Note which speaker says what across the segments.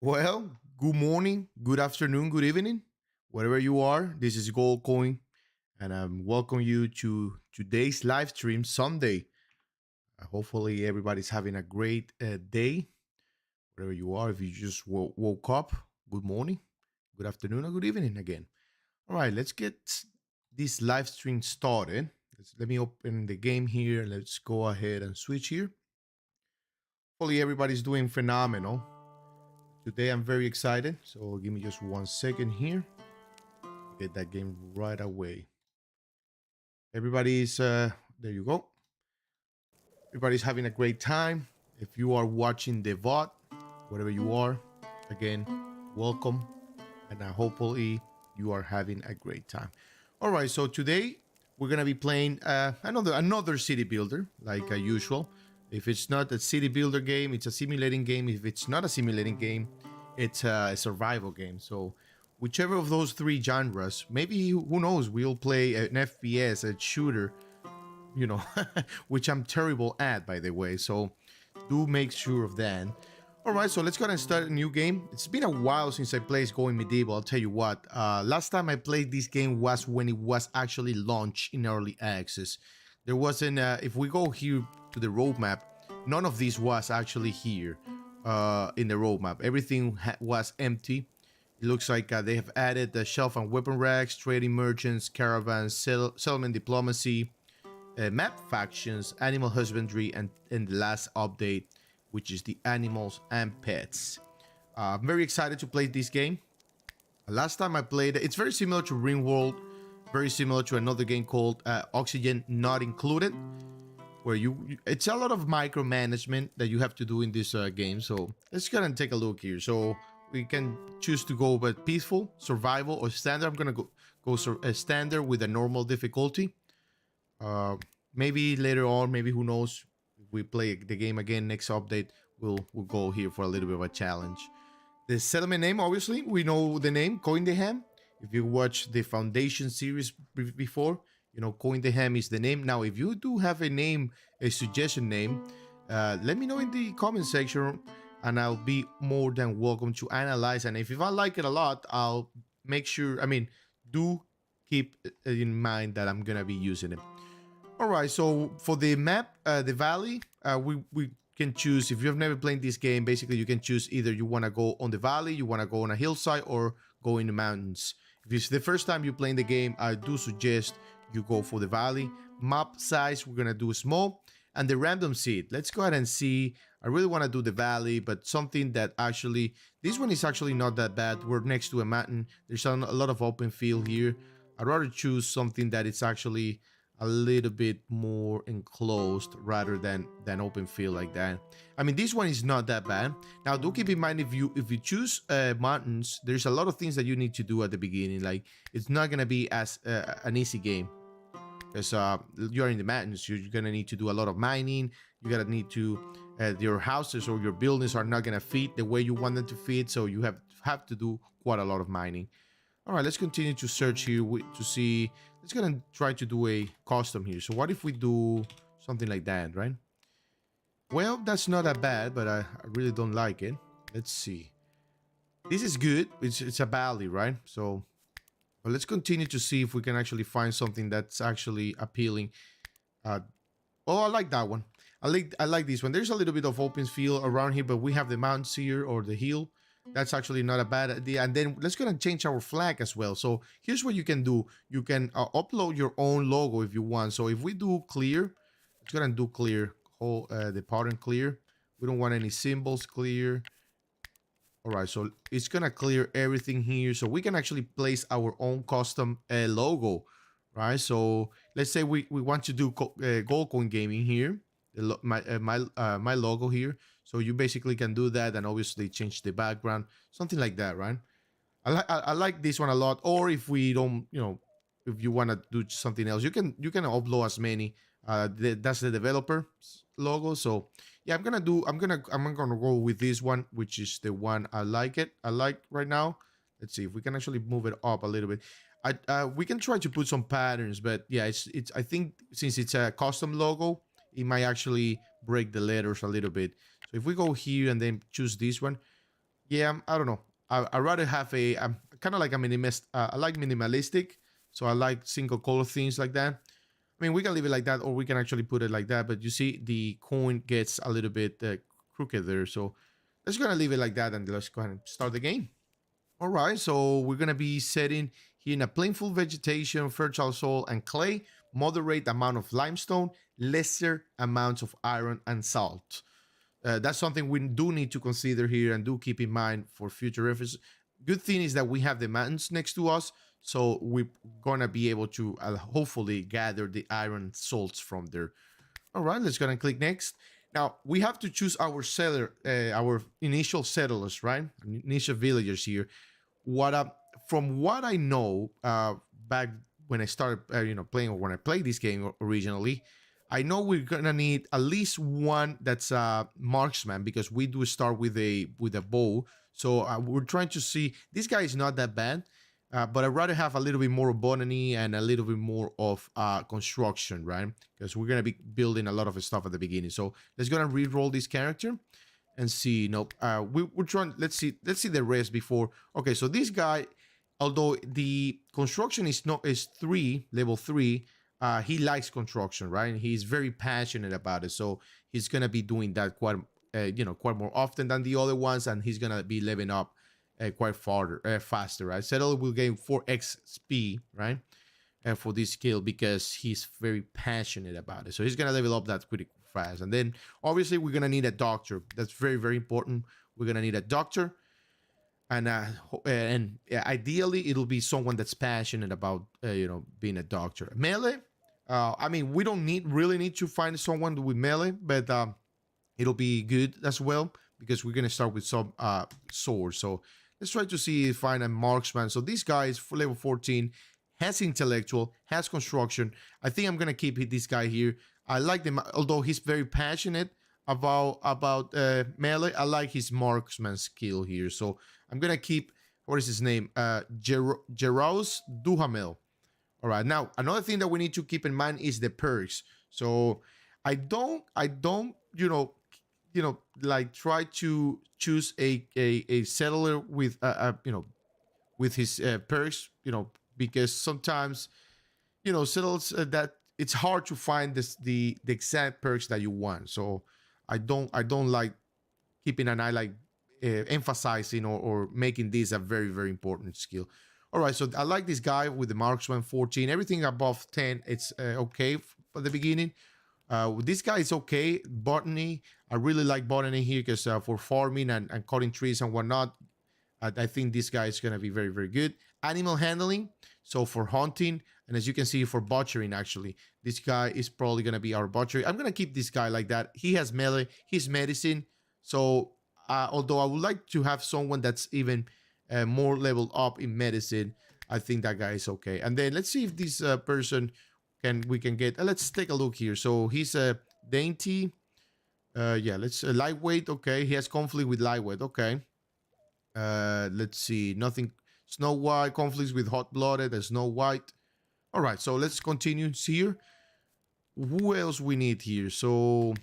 Speaker 1: Well, good morning, good afternoon, good evening, wherever you are. This is Gold Coin, and I welcome you to today's live stream Sunday. Hopefully, everybody's having a great day, wherever you are. If you just woke up, good morning, good afternoon, or good evening again. All right, let's get this live stream started. Let me open the game here. Let's go ahead and switch here. Hopefully, everybody's doing phenomenal. Today, I'm very excited. So, give me just 1 second here. Get that game right away. Everybody's there you go. Everybody's having a great time. If you are watching the VOD, wherever you are, again, welcome. And hopefully you are having a great time. All right, so today we're gonna be playing another city builder, like usual. If it's not a city builder game, it's a simulating game. If it's not a simulating game, it's a survival game. So whichever of those three genres, maybe who knows, we'll play an FPS, a shooter, you know, which I'm terrible at, by the way. So do make sure of that. All right, so let's go ahead and start a new game. It's been a while since I played Going Medieval. I'll tell you what. Last time I played this game was when it was actually launched in early access. There wasn't. If we go here to the roadmap, none of this was actually here in the roadmap. Everything was empty. It looks like they have added the shelf and weapon racks, trading merchants, caravans, settlement diplomacy, map factions, animal husbandry, and the last update, which is the animals and pets. I'm very excited to play this game. Last time I played it's very similar to Ringworld, very similar to another game called Oxygen Not Included, where it's a lot of micromanagement that you have to do in this game. So let's go and take a look here. So we can choose to go with peaceful, survival, or standard. I'm gonna go standard with a normal difficulty. Maybe later on, maybe who knows, if we play the game again next update, we'll go here for a little bit of a challenge. The settlement name, obviously, we know the name, Coindeham. If you watch the Foundation series before, you know Coindeham is the name. Now, if you do have a name, a suggestion name, let me know in the comment section, and I'll be more than welcome to analyze. And if I like it a lot, I'll make sure. I mean, do keep in mind that I'm gonna be using it. All right, so for the map, the valley, we can choose. If you've never played this game, basically you can choose either you want to go on the valley, you want to go on a hillside, or go in the mountains. If it's the first time you're playing the game, I do suggest you go for the valley. Map size, we're gonna do small, and the random seed. Let's go ahead and see. I really want to do the valley, but something that actually, this one is actually not that bad. We're next to a mountain. There's a lot of open field here. I'd rather choose something that it's actually a little bit more enclosed rather than open field like that. I mean, this one is not that bad. Now, do keep in mind, if you choose mountains, there's a lot of things that you need to do at the beginning. Like, it's not gonna be as an easy game, because you're in the mountains. You're gonna need to do a lot of mining. You gotta need to your houses or your buildings are not gonna fit the way you want them to fit, so you have to do quite a lot of mining. All right, let's continue to search here to see. Let's go and try to do a custom here. So what if we do something like that, right? Well, that's not that bad, but I really don't like it. Let's see. This is good. It's a valley, right? So well, let's continue to see if we can actually find something that's actually appealing. Oh, I like that one. I like this one. There's a little bit of open field around here, but we have the mountains here, or the hill. That's actually not a bad idea. And then let's go and change our flag as well. So here's what you can do. You can upload your own logo if you want. So if we do clear, let's go and do clear. Whole the pattern clear. We don't want any symbols clear. All right, so it's gonna clear everything here, so we can actually place our own custom logo, right? So let's say we want to do gold coin gaming here, my logo here. So you basically can do that, and obviously change the background, something like that, right? I like this one a lot. Or if we don't, you know, if you want to do something else, you can upload as many. That's the developer logo. So yeah, I'm gonna go with this one, which is the one I like right now. Let's see if we can actually move it up a little bit. We can try to put some patterns, but yeah, it's I think since it's a custom logo, it might actually break the letters a little bit. So if we go here and then choose this one, Yeah, I don't know. I rather have a. I'm kind of like a minimalist. I like minimalistic, so I like single color things like that. I mean, we can leave it like that, or we can actually put it like that. But you see, the coin gets a little bit crooked there, so let's gonna leave it like that, and let's go ahead and start the game. All right, so we're gonna be setting here in a plainful vegetation, fertile soil and clay, moderate amount of limestone, lesser amounts of iron and salt. That's something we do need to consider here and do keep in mind for future reference. Good thing is that we have the mountains next to us, so we're gonna be able to hopefully gather the iron salts from there. All right, let's go and click next. Now we have to choose our settler, our initial settlers, right? Initial villagers here. What From what I know, back when I started, playing, or when I played this game originally, I know we're gonna need at least one that's a marksman, because we do start with a bow. So we're trying to see. This guy is not that bad, but I'd rather have a little bit more botany and a little bit more of construction, right? Because we're gonna be building a lot of stuff at the beginning. So let's go and re-roll this character and see. Nope. We're trying. Let's see the rest before. Okay, so this guy, although the construction is not is level 3, he likes construction, right? He's very passionate about it, so he's gonna be doing that quite quite more often than the other ones, and he's gonna be leveling up quite faster, right? Settle will gain 4x speed, right? For this skill, because he's very passionate about it, so he's gonna level up that pretty fast. And then obviously we're gonna need a doctor. That's very, very important. We're gonna need a doctor, and ideally it'll be someone that's passionate about being a doctor. Melee, I mean, we don't really need to find someone with melee, but it'll be good as well, because we're gonna start with some swords. So let's try to see, find a marksman. So this guy is for level 14, has intellectual, has construction. I think I'm gonna keep this guy here. I like them, although he's very passionate about melee. I like his marksman skill here, so I'm gonna keep. What is his name? Jeraus Duhamel. All right. Now another thing that we need to keep in mind is the perks. So I don't like try to choose a settler with with his perks, because sometimes settlers that it's hard to find the exact perks that you want. So I don't like keeping an eye, like emphasizing or making this a very, very important skill. All right, so I like this guy with the marksman 14. Everything above 10, it's okay for the beginning. This guy is okay. Botany, I really like botany here, because for farming and cutting trees and whatnot, I think this guy is going to be very, very good. Animal handling, so for hunting, and as you can see, for butchering, actually, this guy is probably going to be our butcher. I'm going to keep this guy like that. He has melee, he's medicine. So although I would like to have someone that's even more leveled up in medicine, I think that guy is okay. And then let's see if this person we can get. Let's take a look here. So he's a dainty. Yeah, let's lightweight. Okay, he has conflict with lightweight. Okay. Let's see. Nothing. Snow White conflicts with hot blooded. There's Snow White. All right. So let's continue here. Who else we need here? So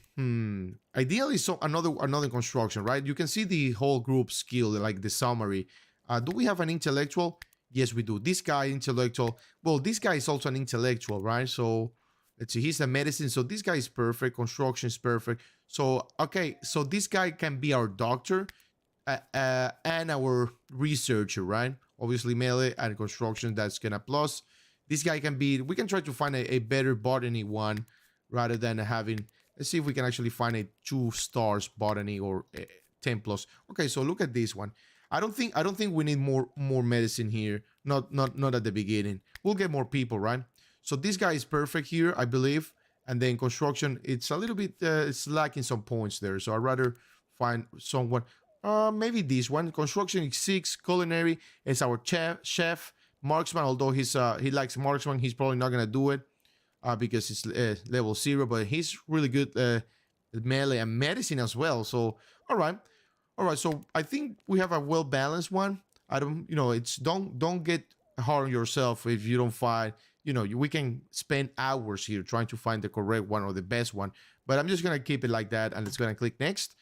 Speaker 1: ideally, so another construction, right? You can see the whole group skill, like the summary. Do we have an intellectual? Yes, we do. This guy intellectual. Well, this guy is also an intellectual, right? So let's see. He's a medicine. So this guy is perfect. Construction is perfect. So okay. So this guy can be our doctor and our researcher, right? Obviously, melee and construction, that's gonna plus. This guy can be. We can try to find a better botany one rather than having. Let's see if we can actually find a 2 stars botany or 10 plus. Okay, so look at this one. I don't think we need more medicine here. Not at the beginning. We'll get more people, right? So this guy is perfect here, I believe. And then construction, it's a little bit it's lacking some points there. So I'd rather find someone. Maybe this one. Construction is 6. Culinary is our chef. Marksman, although he likes marksman, he's probably not gonna do it because it's level 0. But he's really good melee and medicine as well. So all right. So I think we have a well balanced one. I don't, it's don't get hard on yourself if you don't find. We can spend hours here trying to find the correct one or the best one. But I'm just gonna keep it like that, and it's gonna click next.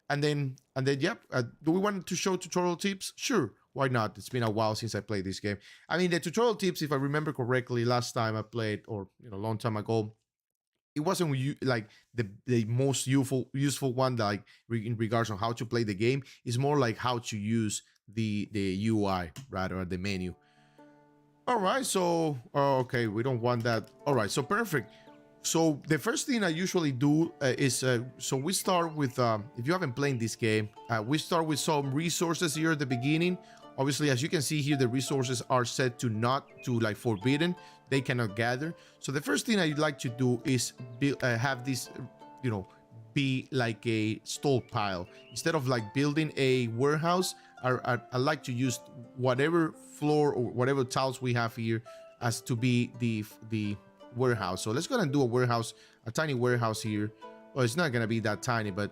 Speaker 1: And then And then, yep, do we want to show tutorial tips? Sure, why not? It's been a while since I played this game. I mean, the tutorial tips, if I remember correctly, last time I played, or a long time ago, it wasn't like the most useful one, like in regards on how to play the game. It's more like how to use the UI rather the menu. All right, so okay, we don't want that. All right, so perfect. So the first thing I usually do is so we start with if you haven't played this game, we start with some resources here at the beginning. Obviously, as you can see here, the resources are set to not to like forbidden. They cannot gather. So the first thing I'd like to do is have this, be like a stockpile. Instead of like building a warehouse, I like to use whatever floor or whatever tiles we have here as to be the warehouse. So let's go ahead and do a warehouse, a tiny warehouse here. Well, it's not gonna be that tiny, but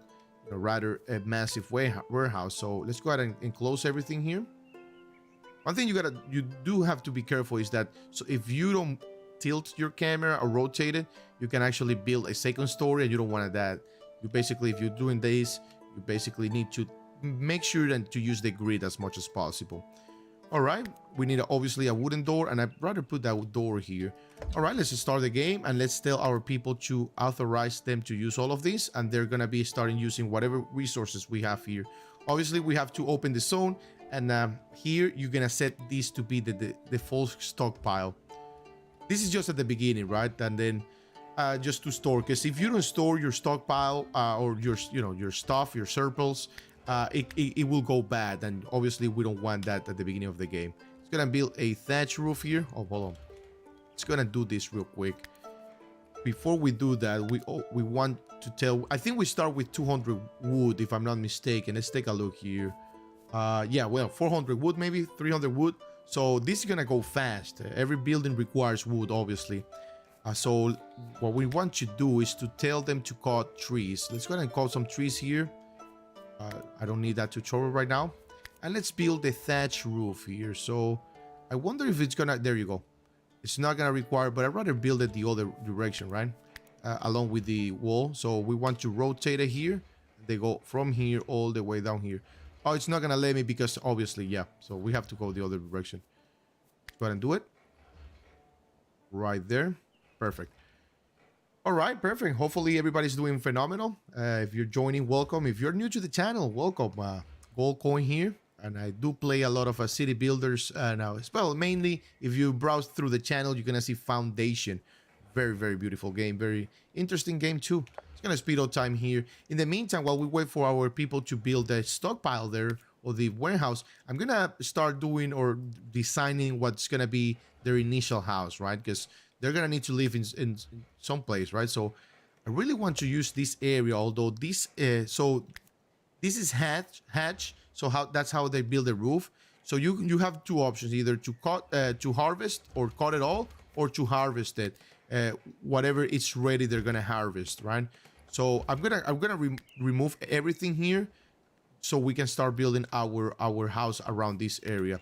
Speaker 1: rather a massive warehouse. So let's go ahead and enclose everything here. One thing you do have to be careful is that, so if you don't tilt your camera or rotate it, you can actually build a second story, and you don't want that. You basically, if you're doing this, you basically need to make sure that to use the grid as much as possible. All right, we need obviously a wooden door, and I'd rather put that door here. All right, let's start the game, and let's tell our people to authorize them to use all of these, and they're gonna be starting using whatever resources we have here. Obviously, we have to open the zone, and here you're gonna set this to be the default stockpile. This is just at the beginning, right? And then just to store, because if you don't store your stockpile or your stuff, your surplus, it will go bad, and obviously we don't want that at the beginning of the game. It's gonna build a thatch roof here. Oh, hold on. It's gonna do this real quick. Before we do that, we want to tell. I think we start with 200 wood, if I'm not mistaken. Let's take a look here. Yeah, well, 400 wood, maybe 300 wood. So this is gonna go fast. Every building requires wood, obviously. So what we want to do is to tell them to cut trees. Let's go ahead and cut some trees here. I don't need that tutorial right now. And let's build a thatch roof here. So I wonder if it's gonna, there you go. It's not gonna require, but I'd rather build it the other direction, right? Along with the wall. So we want to rotate it here. They go from here all the way down here. Oh, it's not gonna let me because obviously, yeah. So we have to go the other direction. Go ahead and do it. Right there. Perfect. All right, perfect. Hopefully everybody's doing phenomenal. If you're joining, welcome. If you're new to the channel, welcome. Gold coin here, and I do play a lot of city builders now. Well, mainly if you browse through the channel, you're gonna see Foundation. Very, very beautiful game. Very interesting game too. It's gonna speed up time here. In the meantime, while we wait for our people to build a stockpile there or the warehouse, I'm gonna start doing or designing what's gonna be their initial house, right? Because they're gonna need to live in some place, right? So I really want to use this area, although this so this is hatch. So that's how they build a roof. So you have two options: either to cut to harvest or cut it all, or to harvest it. Whatever it's ready, they're gonna harvest, right? So I'm gonna remove everything here, so we can start building our house around this area.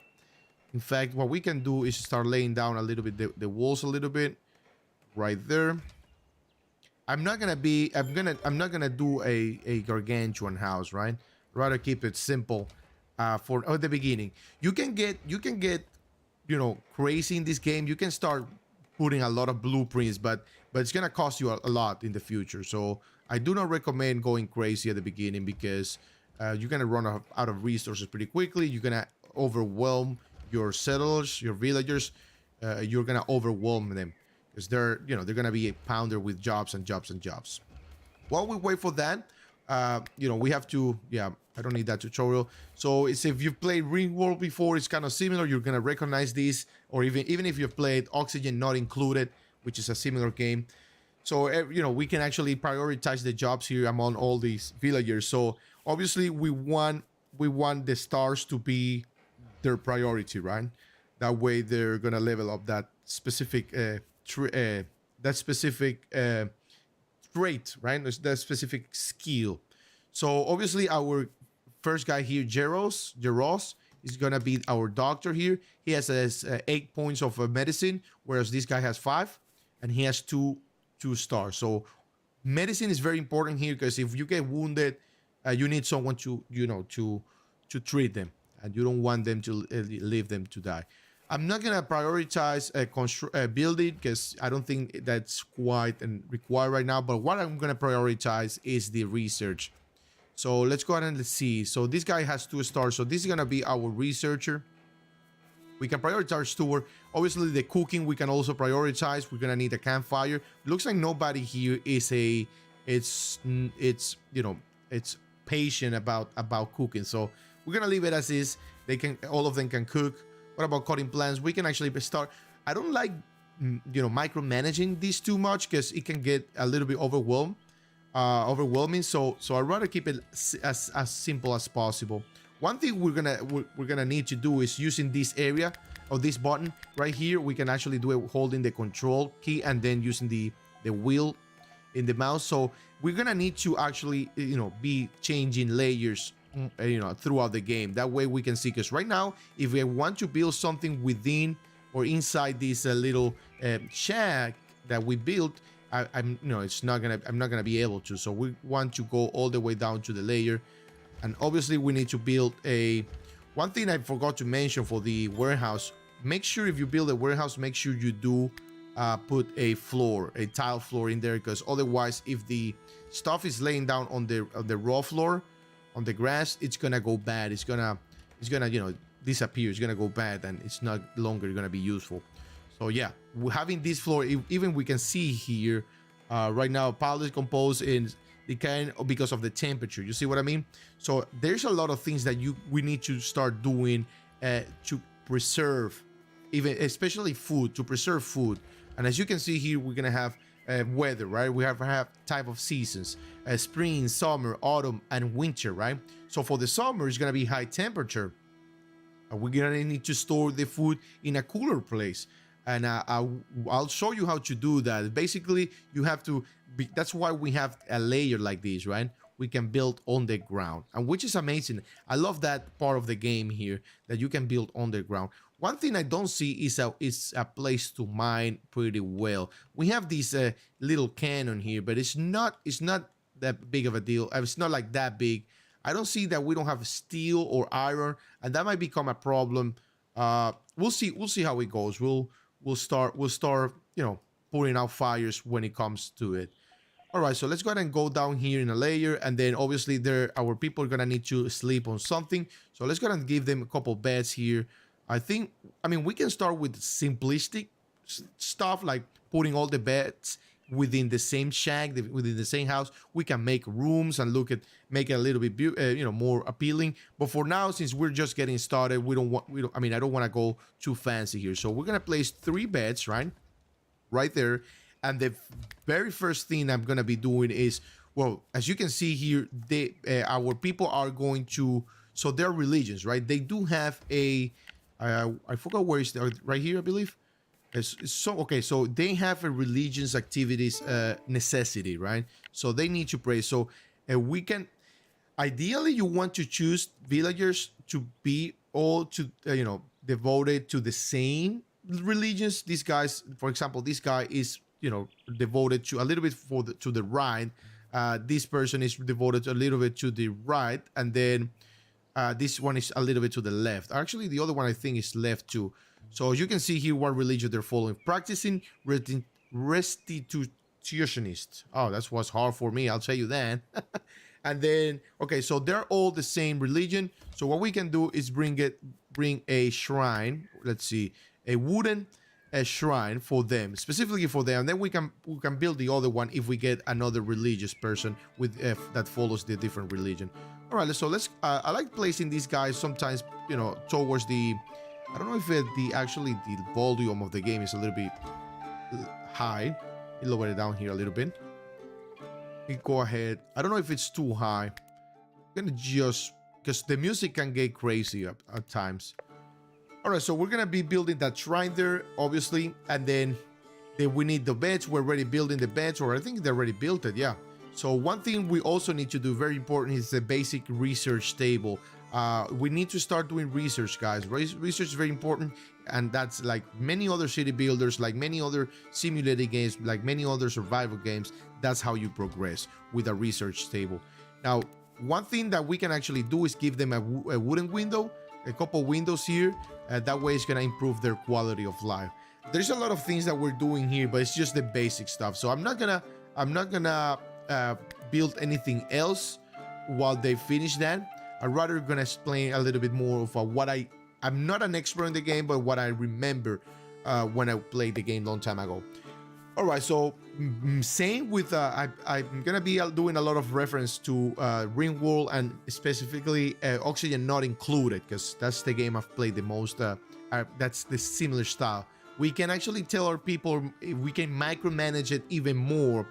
Speaker 1: In fact, what we can do is start laying down a little bit the walls a little bit right there. I'm not gonna do a gargantuan house, right? Rather keep it simple for the beginning. You can get crazy in this game. You can start putting a lot of blueprints, but it's gonna cost you a lot in the future. So I do not recommend going crazy at the beginning, because you're gonna run out of resources pretty quickly. You're gonna overwhelm your settlers, your villagers. You're gonna overwhelm them, because they're gonna be a pounder with jobs and jobs and jobs. While we wait for that, we have to, yeah, I don't need that tutorial. So it's, if you've played Ringworld before, it's kind of similar. You're gonna recognize this, or even if you've played Oxygen Not Included, which is a similar game. So we can actually prioritize the jobs here among all these villagers. So obviously we want the stars to be their priority, right? That way they're gonna level up that specific trait, right? That specific skill. So obviously our first guy here, Jeros, is gonna be our doctor here. He has 8 points of medicine, whereas this guy has 5, and he has two stars. So medicine is very important here, because if you get wounded, you need someone to, to treat them, and you don't want them to leave them to die. I'm not gonna prioritize building because I don't think that's quite and required right now. But what I'm gonna prioritize is the research. So let's go ahead and let's see. So this guy has 2 stars. So this is gonna be our researcher. We can prioritize steward. Obviously, the cooking we can also prioritize. We're gonna need a campfire. Looks like nobody here is it's patient about cooking. So we're gonna leave it as is. All of them can cook. What about cutting plants? We can actually start. I don't like, micromanaging this too much because it can get a little bit overwhelming. So I'd rather keep it as simple as possible. One thing we're gonna need to do is using this area of this button right here. We can actually do it holding the control key and then using the wheel in the mouse. So we're gonna need to actually be changing layers throughout the game. That way we can see, because right now if we want to build something within or inside this little shack that we built, I'm not gonna be able to. So we want to go all the way down to the layer. And obviously we need to build one thing I forgot to mention for the warehouse. Make sure if you build a warehouse, make sure you do put a tile floor in there, because otherwise if the stuff is laying down on the raw floor, on the grass, it's gonna go bad. It's gonna disappear. It's gonna go bad, and it's not longer gonna be useful. So yeah, having this floor, even we can see here right now, pile is composed in decaying because of the temperature. You see what I mean? So there's a lot of things that we need to start doing to preserve, especially food, to preserve food. And as you can see here, we're gonna have weather, right? We have type of seasons, spring, summer, autumn, and winter, right? So for the summer, it's gonna be high temperature, and we're gonna need to store the food in a cooler place. And I'll show you how to do that. Basically, you have to that's why we have a layer like this, right? We can build on the ground, and which is amazing. I love that part of the game here, that you can build on the ground. One thing I don't see is a place to mine pretty well. We have this little cannon here, but it's not that big of a deal. It's not like that big. I don't see that we don't have steel or iron, and that might become a problem. We'll see how it goes. We'll start putting out fires when it comes to it. All right, so let's go ahead and go down here in a layer, and then obviously our people are gonna need to sleep on something. So let's go ahead and give them a couple beds here. I mean, we can start with simplistic stuff like putting all the beds within the same shack, within the same house. We can make rooms and make it a little bit more appealing. But for now, since we're just getting started, I don't want to go too fancy here. So we're gonna place 3 beds right there. And the very first thing I'm gonna be doing is, well, as you can see here, our people are going to, so their religions, right? They do have I forgot where it's right here, I believe. So they have a religious activities necessity, right? So they need to pray. So we can, ideally, you want to choose villagers to be all devoted to the same religions. These guys, for example, this guy is devoted to a little bit to the right. This person is devoted a little bit to the right, and then this one is a little bit to the left. Actually, the other one I think is left too. So you can see here what religion they're following. Practicing restitutionist. Oh, that was hard for me, I'll tell you that. And then, okay, so they're all the same religion. So what we can do is bring a shrine. Let's see, a wooden shrine for them, specifically for them. And then we can build the other one if we get another religious person with that follows the different religion. All right, so I like placing these guys sometimes, towards the, I don't know if the volume of the game is a little bit high. You lower it down here a little bit. You go ahead. I don't know if it's too high. I'm gonna just, because the music can get crazy at times. All right, so we're gonna be building that shrine there, obviously, and then we need the beds. We're already building the beds, or I think they already built it. Yeah. So one thing we also need to do, very important, is the basic research table. We need to start doing research, guys. Research is very important, and that's like many other city builders, like many other simulated games, like many other survival games. That's how you progress, with a research table. Now, One thing that we can actually do is give them a wooden window, a couple windows here. That way it's gonna improve their quality of life. There's a lot of things that we're doing here, but it's just the basic stuff. So I'm not gonna build anything else while they finish that. I'm rather gonna explain a little bit more of what I'm not an expert in the game, but what I remember when I played the game long time ago. All right, so same with I'm gonna be doing a lot of reference to Ringworld and specifically Oxygen not included, because that's the game I've played the most. That's the similar style. We can actually tell our people, we can micromanage it even more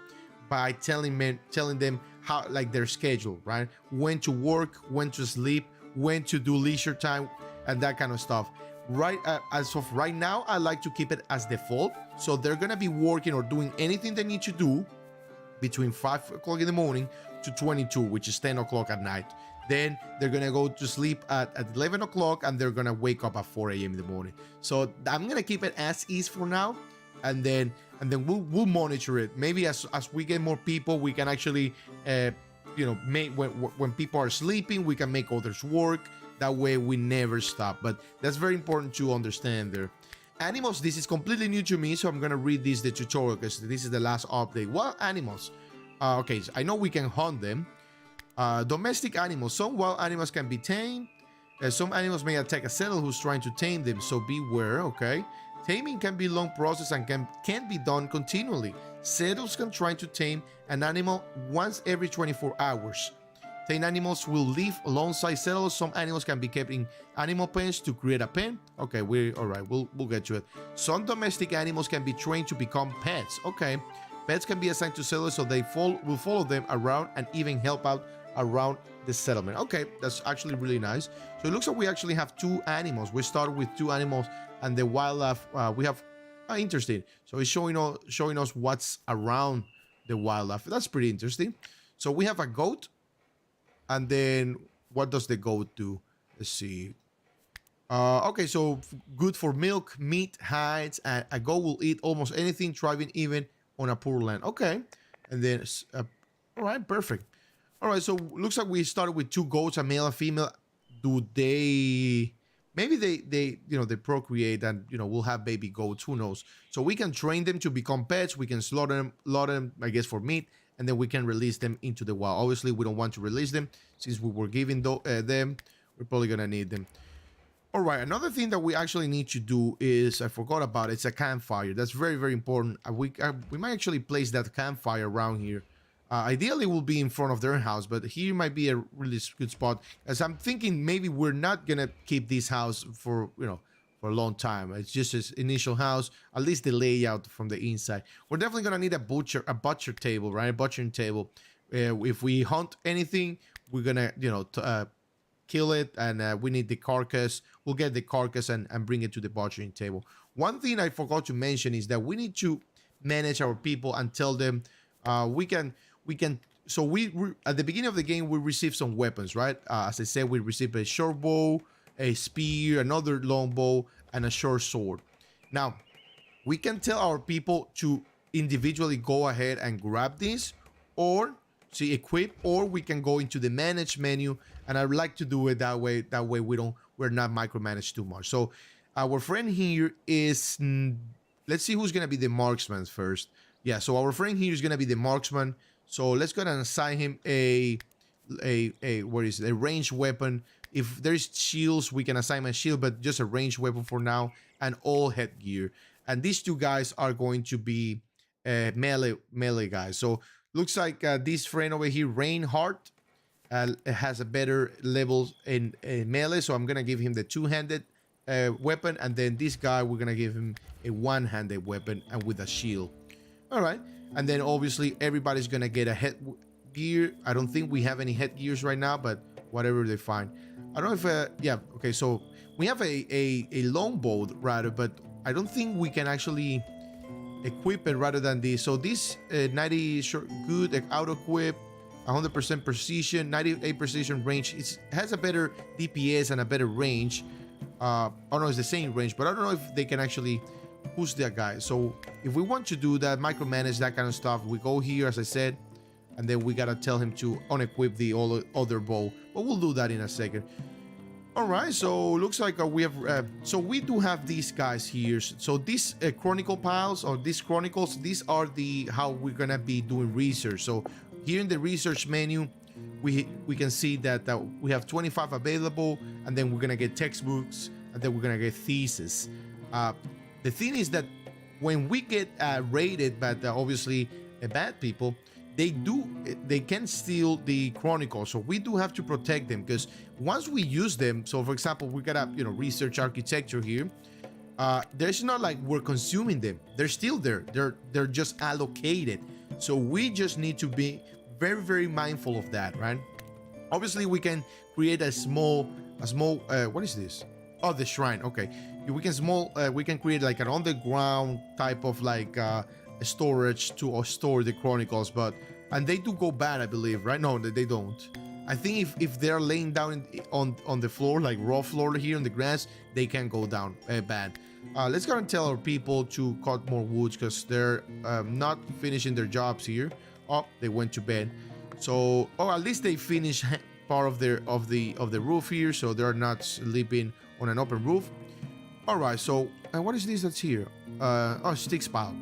Speaker 1: by telling them how, like, their schedule, right? When to work, when to sleep, when to do leisure time, and that kind of stuff. Right, as of right now, I like to keep it as default. So they're gonna be working or doing anything they need to do between 5 o'clock in the morning to 22, which is 10 o'clock at night. Then they're gonna go to sleep at 11 o'clock and they're gonna wake up at 4 a.m. in the morning. So I'm gonna keep it as is for now, and then we'll monitor it. Maybe as we get more people, we can actually make when people are sleeping, we can make others work. That way we never stop. But that's very important to understand there. Animals, this is completely new to me, so I'm gonna read the tutorial because this is the last update. What animals? Okay, so I know we can hunt them. Domestic animals. Some wild animals can be tamed. Some animals may attack a settler who's trying to tame them, so beware, okay? Taming can be a long process and can't be done continually. Settlers can try to tame an animal once every 24 hours. Tame animals will live alongside settlers. Some animals can be kept in animal pens to create a pen. Okay, all right, we'll get to it. Some domestic animals can be trained to become pets. Okay, pets can be assigned to settlers, so they will follow them around and even help out around the settlement. Okay, that's actually really nice. So it looks like we actually have 2 animals. We started with 2 animals, and the wildlife we have interesting. So it's showing us what's around the wildlife. That's pretty interesting. So we have a goat. And then what does the goat do? Let's see. Okay, so good for milk, meat, hides, and a goat will eat almost anything, thriving even on a poor land. Okay, and then all right, perfect. All right, so looks like we started with 2 goats, a male and female. Do they? Maybe they procreate and we'll have baby goats. Who knows? So we can train them to become pets. We can slaughter them, I guess, for meat. And then we can release them into the wild. Obviously, we don't want to release them since we were giving them. We're probably gonna need them. All right, another thing that we actually need to do is, I forgot about it, it's a campfire. That's very, very important. We might actually place that campfire around here. Ideally, we'll be in front of their house, but here might be a really good spot. As I'm thinking, maybe we're not gonna keep this house for for a long time. It's just his initial house, at least the layout from the inside. We're definitely gonna need a butcher table, right? A butchering table. If we hunt anything, we're gonna kill it, and we need the carcass. We'll get the carcass and bring it to the butchering table. One thing I forgot to mention is that we need to manage our people and tell them we can. So we at the beginning of the game we received some weapons, right? As I said, we received a short bow, a spear, another long bow, and a short sword. Now, we can tell our people to individually go ahead and grab this, or see equip, or we can go into the manage menu, and I would like to do it that way. That way we're not micromanaged too much. So our friend here is, let's see who's gonna be the marksman first. Yeah, so our friend here is gonna be the marksman. So let's go and assign him a ranged weapon. If there's shields, we can assign a shield, but just a ranged weapon for now, and all headgear. And these 2 guys are going to be melee guys. So looks like this friend over here, Reinhardt, has a better level in melee. So I'm gonna give him the 2-handed weapon, and then this guy we're gonna give him a 1-handed weapon and with a shield. All right, and then obviously everybody's gonna get a headgear. I don't think we have any headgears right now, but whatever they find. I don't know if yeah, okay, so we have a longbow rather, but I don't think we can actually equip it rather than this. So this 90 short good auto equip, 100% precision, 98 precision range. It has a better DPS and a better range. I don't know, it's the same range, but I don't know if they can actually push that guy. So if we want to do that, micromanage that kind of stuff, we go here, as I said, and then we gotta tell him to unequip the other bow, but we'll do that in a second. All right, so looks like we have so we do have these guys here. So these chronicle piles, or these chronicles, these are the how we're gonna be doing research. So here in the research menu, we can see that we have 25 available, and then we're gonna get textbooks, and then we're gonna get thesis. The thing is that when we get raided by obviously bad people, they can steal the chronicles, so we do have to protect them, because once we use them, so for example, we gotta research architecture here. There's not like we're consuming them, they're still there, they're just allocated, so we just need to be very, very mindful of that, right? Obviously we can create a small what is this? Oh, the shrine. Okay, we can create like an underground type of like storage to store the chronicles, and they do go bad, I believe, right? No, they don't. I think if they're laying down on the floor, like raw floor here on the grass, they can go down bad. Let's go and tell our people to cut more woods, because they're not finishing their jobs here. Oh, they went to bed. So, at least they finished part of the roof here, so they're not sleeping on an open roof. All right, so what is this that's here? Sticks pile.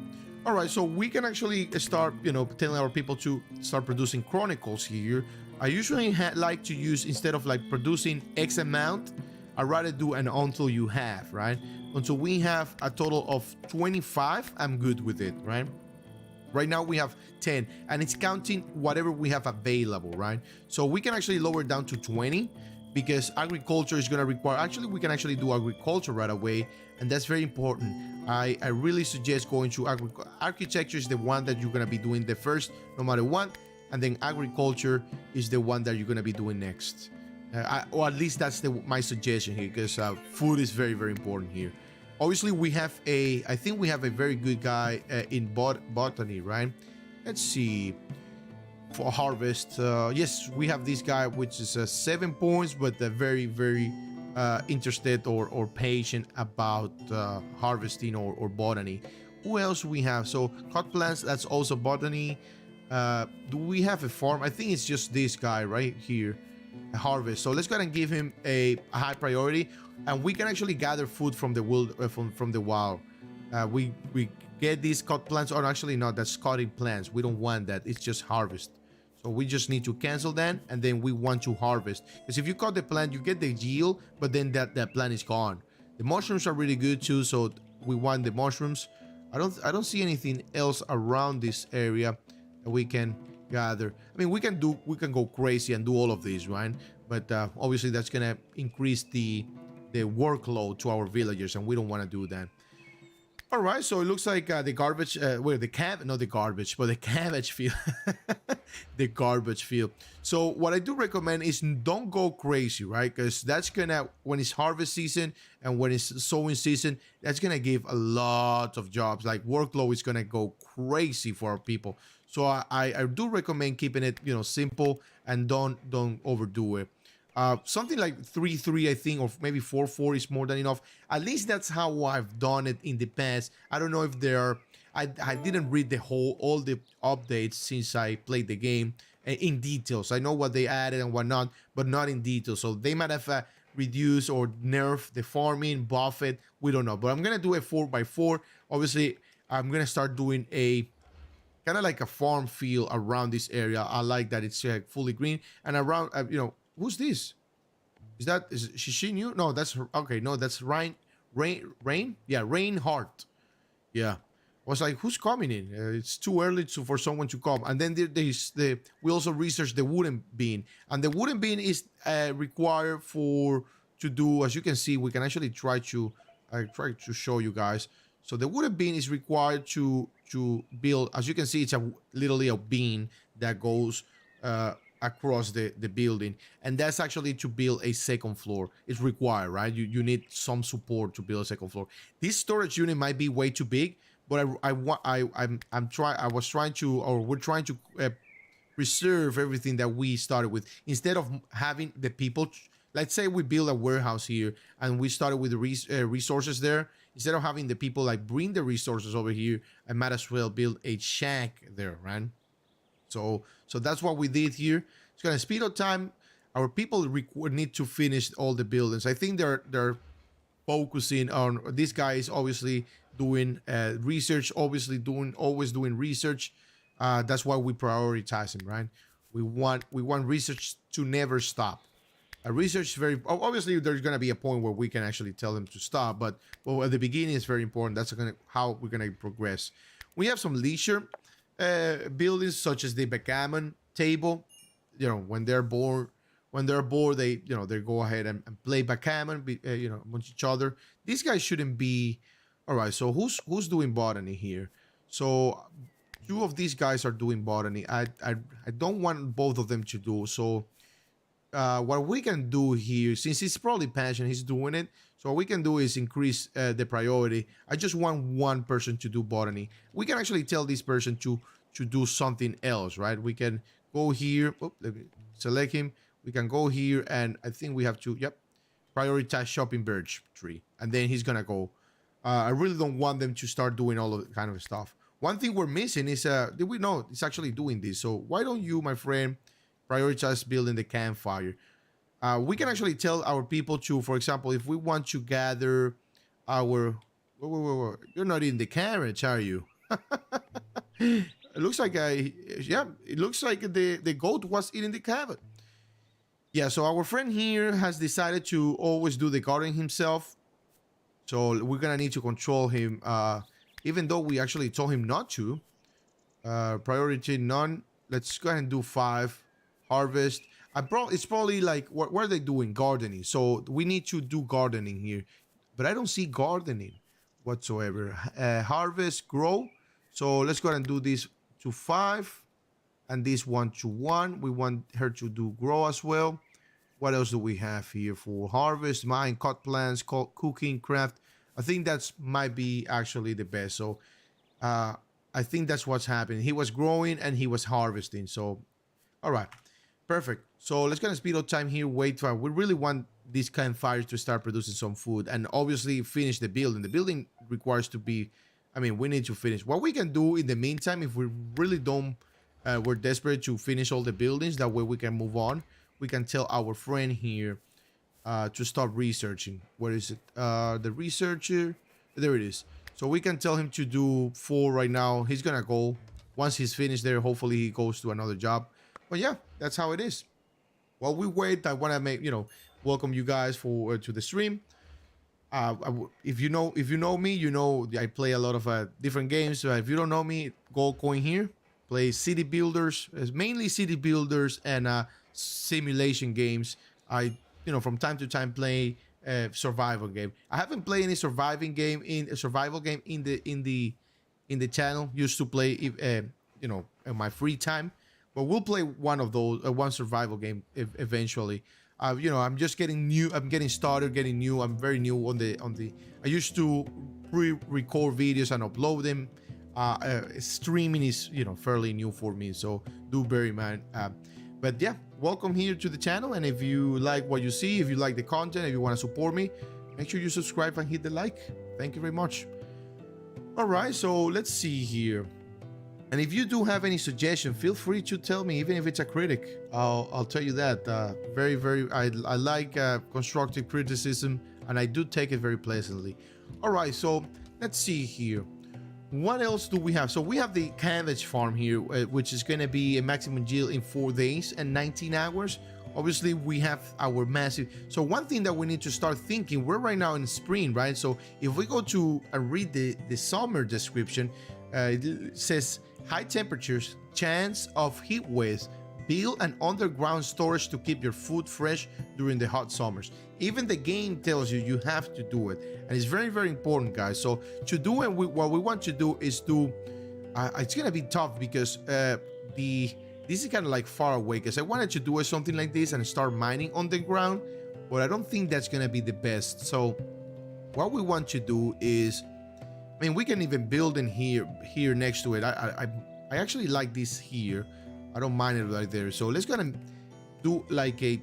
Speaker 1: All right, so we can actually start, telling our people to start producing chronicles here. I usually like to use, instead of like producing X amount, I'd rather do an until you have, right? Until we have a total of 25, I'm good with it, right? Right now we have 10, and it's counting whatever we have available, right? So we can actually lower it down to 20, because agriculture is going to require, actually we can actually do agriculture right away, and that's very important. I really suggest going to architecture is the one that you're going to be doing the first, no matter what, and then agriculture is the one that you're going to be doing next. Or at least that's my suggestion here, because food is very, very important here. Obviously I think we have a very good guy in botany, right? Let's see. For harvest, yes, we have this guy, which is 7 points, but very, very interested or patient about harvesting or botany. Who else we have? So cut plants, that's also botany. Do we have a farm? I think it's just this guy right here, a harvest. So let's go ahead and give him a high priority, and we can actually gather food from the from the wild. We get these cut plants, or actually not, that's cutting plants. We don't want that, it's just harvest. So we just need to cancel that, and then we want to harvest, because if you cut the plant, you get the yield, but then that plant is gone. The mushrooms are really good too, so we want the mushrooms. I don't see anything else around this area that we can gather. I mean, we can go crazy and do all of these, right? But obviously that's gonna increase the workload to our villagers, and we don't want to do that. All right, so it looks like the garbage, not the garbage, but the cabbage field, the garbage field. So what I do recommend is don't go crazy, right? Because that's gonna, when it's harvest season and when it's sowing season, that's gonna give a lot of jobs. Like workload is gonna go crazy for our people. So I do recommend keeping it, simple, and don't overdo it. Something like 3-3, I think, or maybe 4-4 is more than enough. At least that's how I've done it in the past. I don't know if there are, I didn't read all the updates since I played the game in details. I know what they added and whatnot, but not in detail. So they might have reduced or nerfed the farming, buff it. We don't know, but I'm gonna do a 4x4. Obviously, I'm gonna start doing a kind of like a farm feel around this area. I like that it's fully green, and around, who's this? Is she new? No, that's her. Okay, no, that's Rain. Yeah, Reinhardt. Yeah, I was like, who's coming in? It's too early for someone to come. And then we also researched the wooden bean, and the wooden bean is required to do. As you can see, we can actually try to show you guys. So the wooden bean is required to build. As you can see, it's literally a bean that goes across the building, and that's actually to build a second floor. It's required, right? You need some support to build a second floor. This storage unit might be way too big, but we're trying to preserve everything that we started with, instead of having the people. Let's say we build a warehouse here and we started with the resources there. Instead of having the people like bring the resources over here, I might as well build a shack there, right? So that's what we did here. It's gonna speed up time. Our people need to finish all the buildings. I think they're focusing on this guy is obviously doing research, obviously doing always doing research. That's why we prioritize him, right? We want research to never stop. Research is very obviously there's going to be a point where we can actually tell them to stop, but well, at the beginning it's very important. That's gonna how we're going to progress. We have some leisure buildings such as the backgammon table. When they're bored, they they go ahead and play backgammon amongst each other. These guys shouldn't be. All right, so who's doing botany here? So two of these guys are doing botany. I don't want both of them to do so. What we can do here, since he's probably passionate, he's doing it. So what we can do is increase the priority. I just want one person to do botany. We can actually tell this person to do something else, right? We can go here. Let me select him. We can go here, and I think we have to, prioritize shopping birch tree, and then he's gonna go. I really don't want them to start doing all of the kind of stuff. One thing we're missing is, did we know it's actually doing this? So why don't you, my friend, prioritize building the campfire? We can actually tell our people to, for example, if we want to gather our... Whoa. You're not in the carriage, are you? It looks like it looks like the goat was eating the carrot. Yeah, so our friend here has decided to always do the gardening himself. So we're gonna need to control him, even though we actually told him not to. Priority none. Let's go ahead and do 5. Harvest. It's probably like what are they doing? Gardening. So we need to do gardening here, but I don't see gardening whatsoever. Harvest, grow. So let's go ahead and do this to 5, and this 1 to 1. We want her to do grow as well. What else do we have here for harvest? Mine, cut plants, cooking, craft. I think that's might be actually the best. So I think that's what's happening. He was growing and he was harvesting. So all right, perfect. So let's kind of speed up time here. Wait for, we really want these campfires to start producing some food, and obviously finish the building. The building requires to be, we need to finish. What we can do in the meantime, if we really don't, we're desperate to finish all the buildings, that way we can move on. We can tell our friend here to start researching. Where is it? The researcher, there it is. So we can tell him to do 4 right now. He's gonna go. Once he's finished there, hopefully he goes to another job. But yeah, that's how it is. While we wait, I want to welcome you guys to the stream. If you know me, I play a lot of different games. So if you don't know me, go coin here. Play city builders, mainly city builders and simulation games. I from time to time play survival game. I haven't played any survival game in the channel. Used to play in my free time. But we'll play one of those, one survival game eventually. I'm just getting new. I'm getting started, getting new. I'm very new on the. I used to pre-record videos and upload them. Streaming is fairly new for me, so do bear in mind. But yeah, welcome here to the channel. And if you like what you see, if you like the content, if you want to support me, make sure you subscribe and hit the like. Thank you very much. All right, so let's see here. And if you do have any suggestion, feel free to tell me, even if it's a critic. I'll tell you that. I like constructive criticism, and I do take it very pleasantly. All right, so let's see here. What else do we have? So we have the cabbage farm here, which is going to be a maximum yield in 4 days and 19 hours. Obviously, we have our massive. So one thing that we need to start thinking, we're right now in spring, right? So if we go to read the summer description, it says high temperatures, chance of heat waves, build an underground storage to keep your food fresh during the hot summers. Even the game tells you you have to do it, and it's very, very important, guys. So to do it, what we want to do is do. It's gonna be tough because this is kind of like far away. Because I wanted to do something like this and start mining on the ground, but I don't think that's gonna be the best. So what we want to do is, we can even build in here next to it. I actually like this here. I don't mind it right there. So let's gonna do like a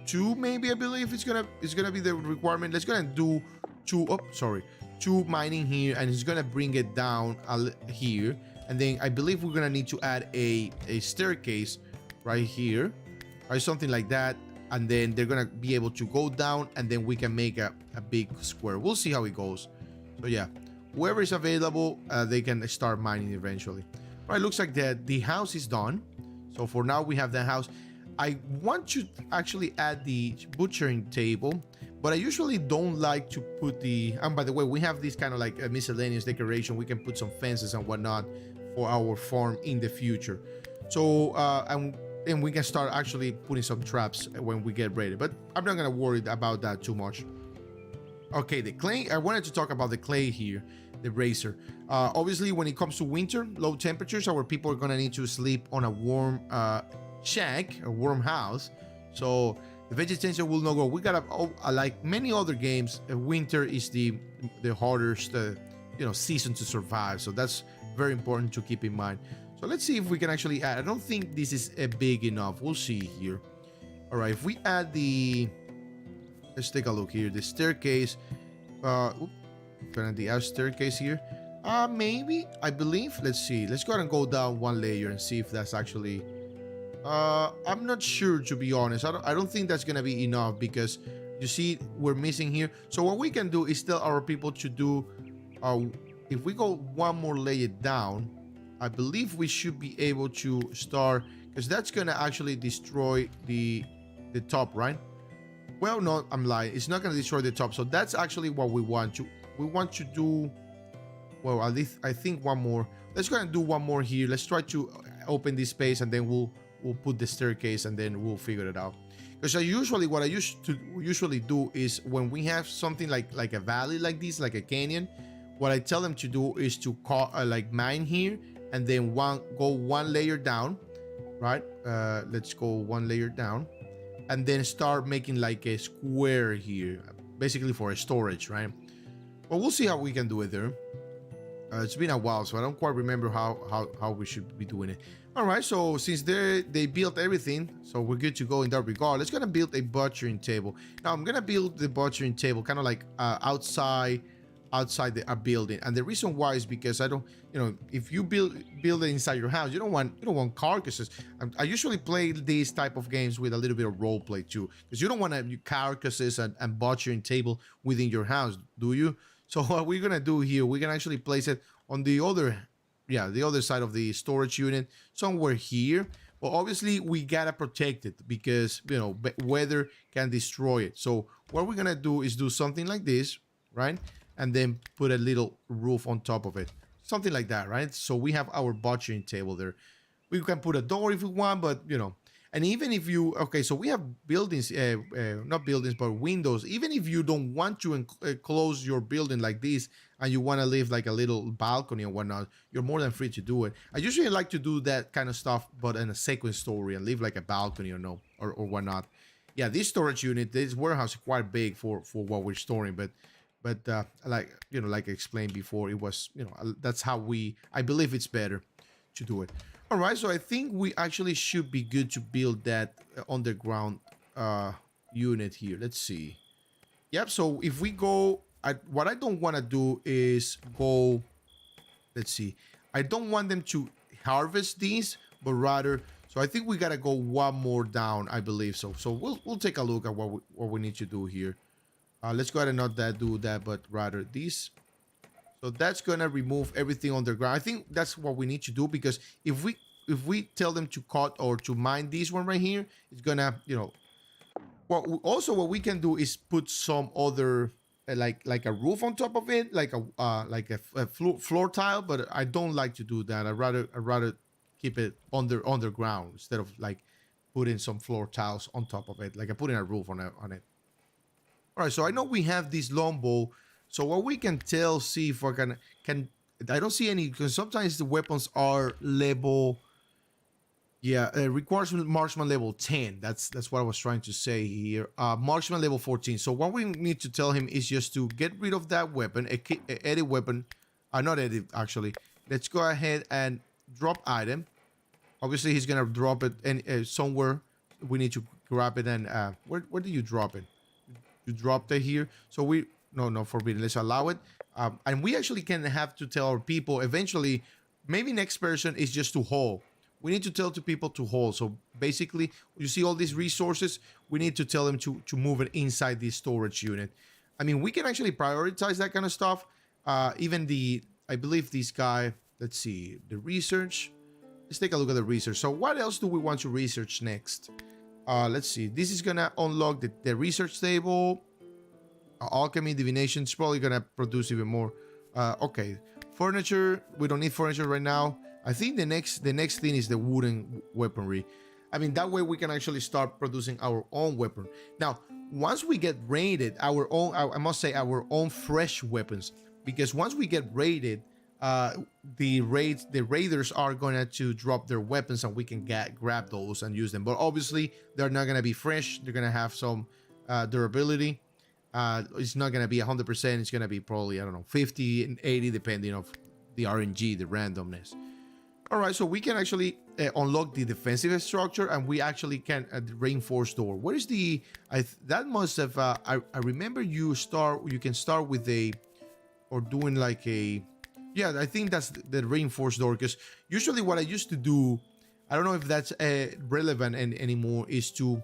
Speaker 1: 2, maybe. I believe it's gonna be the requirement. Let's gonna do 2 mining here, and it's gonna bring it down here. And then I believe we're gonna need to add a staircase right here, or something like that. And then they're gonna be able to go down, and then we can make a big square. We'll see how it goes. So yeah, whoever is available, they can start mining eventually. All right, looks like the house is done. So for now, we have the house. I want to actually add the butchering table, but I usually don't like to put the, and by the way, we have this kind of like a miscellaneous decoration. We can put some fences and whatnot for our farm in the future. So and we can start actually putting some traps when we get ready, but I'm not gonna worry about that too much. Okay, the clay, I wanted to talk about the clay here, the razor. Obviously, when it comes to winter, low temperatures, our people are gonna need to sleep on a warm shack, a warm house. So the vegetation will not grow. We gotta, like many other games, winter is the hardest season to survive. So that's very important to keep in mind. So let's see if we can actually add. I don't think this is big enough. We'll see here. All right, if we add the, let's take a look here. The staircase, the staircase here. Maybe, I believe. Let's see. Let's go ahead and go down one layer and see if that's actually. I'm not sure, to be honest. I don't think that's gonna be enough, because you see we're missing here. So what we can do is tell our people to do. If we go one more layer down, I believe we should be able to start, because that's gonna actually destroy the top, right? Well, no, I'm lying. It's not gonna destroy the top. So that's actually what we want to. We want to do. Well, at least I think one more. Let's go and do one more here. Let's try to open this space, and then we'll put the staircase, and then we'll figure it out. Because what I usually do is when we have something like a valley like this, like a canyon, what I tell them to do is to like mine here, and then go one layer down, right? Let's go one layer down, and then start making like a square here, basically for a storage, right? Well, we'll see how we can do it there. It's been a while, so I don't quite remember how we should be doing it. All right, so since they built everything, so we're good to go in that regard. Let's gonna build a butchering table. Now I'm gonna build the butchering table kind of like outside the building, and the reason why is because I don't, if you build it inside your house, you don't want carcasses. I usually play these type of games with a little bit of role play too, because you don't want carcasses and butchering table within your house, do you? So what we're gonna do here, we can actually place it on the other side of the storage unit, somewhere here. But obviously we gotta protect it, because weather can destroy it. So what we're gonna do is do something like this, right? And then put a little roof on top of it, something like that, right? So we have our butchering table there. We can put a door if we want, but and even if you, okay, so we have buildings, not buildings, but windows. Even if you don't want to close your building like this, and you want to leave like a little balcony and whatnot, you're more than free to do it. I usually like to do that kind of stuff, but in a sequence story, and leave like a balcony or whatnot. Yeah, this storage unit, this warehouse is quite big for what we're storing, but like I explained before, it was that's how I believe it's better to do it. All right, so I think we actually should be good to build that underground unit here. Let's see. Yep, so if we go, what I don't want to do is go, let's see. I don't want them to harvest these, but rather, so I think we got to go one more down, I believe so. So we'll take a look at what we need to do here. Let's go ahead and not do that, but rather this. So that's gonna remove everything underground. I think that's what we need to do, because if we tell them to cut or to mine this one right here, it's gonna Well, also what we can do is put some other like a roof on top of it, like a floor tile. But I don't like to do that. I'd rather keep it underground instead of like putting some floor tiles on top of it, like I putting a roof on it. All right, so I know we have this longbow. So what we can see if I can I don't see any, because sometimes the weapons are level. Yeah, requires marksman level 10. That's what I was trying to say here. Marksman level 14. So what we need to tell him is just to get rid of that weapon, edit weapon. Not edit, actually. Let's go ahead and drop item. Obviously, he's gonna drop it somewhere. We need to grab it and where do you drop it? You dropped it here. So no forbidden. Let's allow it. And we actually can have to tell our people eventually maybe next person is just to haul. We need to tell to people to haul. So basically, you see all these resources, we need to tell them to move it inside the storage unit. I mean, we can actually prioritize that kind of stuff. Even I believe this guy, let's see, the research. Let's take a look at the research. So what else do we want to research next? Let's see. This is gonna unlock the research table. Alchemy, divination. It's probably gonna produce even more. Okay, furniture. We don't need furniture right now. I think the next thing is the wooden weaponry. I mean, that way we can actually start producing our own weapon. Now, once we get raided, our own, I must say, our own fresh weapons, because once we get raided, the raiders are going to drop their weapons and we can grab those and use them. But obviously, they're not going to be fresh. They're going to have some durability. It's not going to be 100%. It's going to be probably, I don't know, 50 and 80, depending on the RNG, the randomness. All right, so we can actually unlock the defensive structure, and we actually can reinforce door. What is the? That must have. I remember you can start with a, or doing like a. Yeah, I think that's the reinforced door, because usually what I used to do, I don't know if that's relevant anymore, is to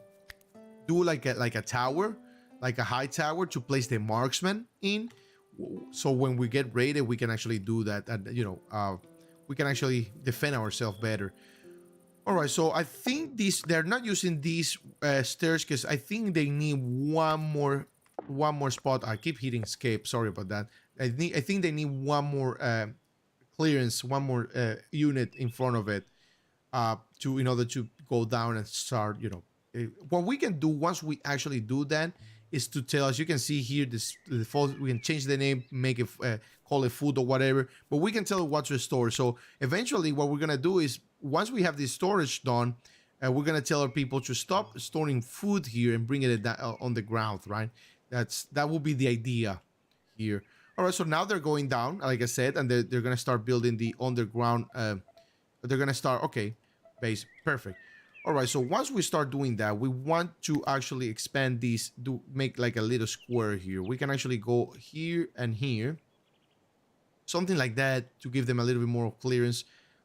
Speaker 1: do like a tower, like a high tower to place the marksman in. So when we get raided, we can actually do that, and we can actually defend ourselves better. All right, so I think they're not using these stairs because I think they need one more spot. I keep hitting escape. Sorry about that. I think they need one more clearance, one more unit in front of it in order to go down and start. What we can do once we actually do that is to tell us. You can see here the default. We can change the name, make it call it food or whatever, but we can tell it what to store. So eventually, what we're gonna do is once we have this storage done, we're gonna tell our people to stop storing food here and bring it on the ground. Right? That will be the idea here. All right. So now they're going down, like I said, and they're gonna start building the underground. They're gonna start. Okay, base perfect. All right, so once we start doing that, we want to actually expand these, make like a little square here. We can actually go here and here, something like that, to give them a little bit more clearance.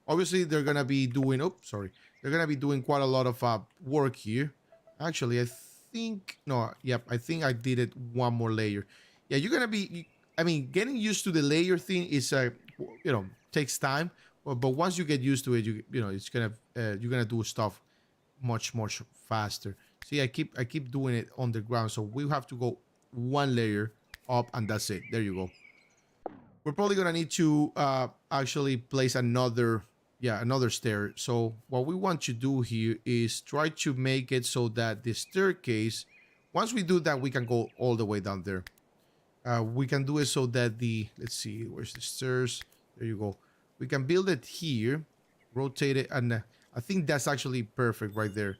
Speaker 1: Obviously, they're gonna be doing, they're gonna be doing quite a lot of work here. Actually, I think, no, yep, I think I did it one more layer. Yeah, you're gonna be, I mean, getting used to the layer thing is, takes time. But once you get used to it, it's gonna, you're gonna do stuff much faster. See, I keep doing it on the ground, so we have to go one layer up, and that's it. There you go. We're probably gonna need to actually place another stair. So what we want to do here is try to make it so that the staircase, once we do that, we can go all the way down there. We can do it so that let's see, where's the stairs? There you go. We can build it here, rotate it, and I think that's actually perfect right there.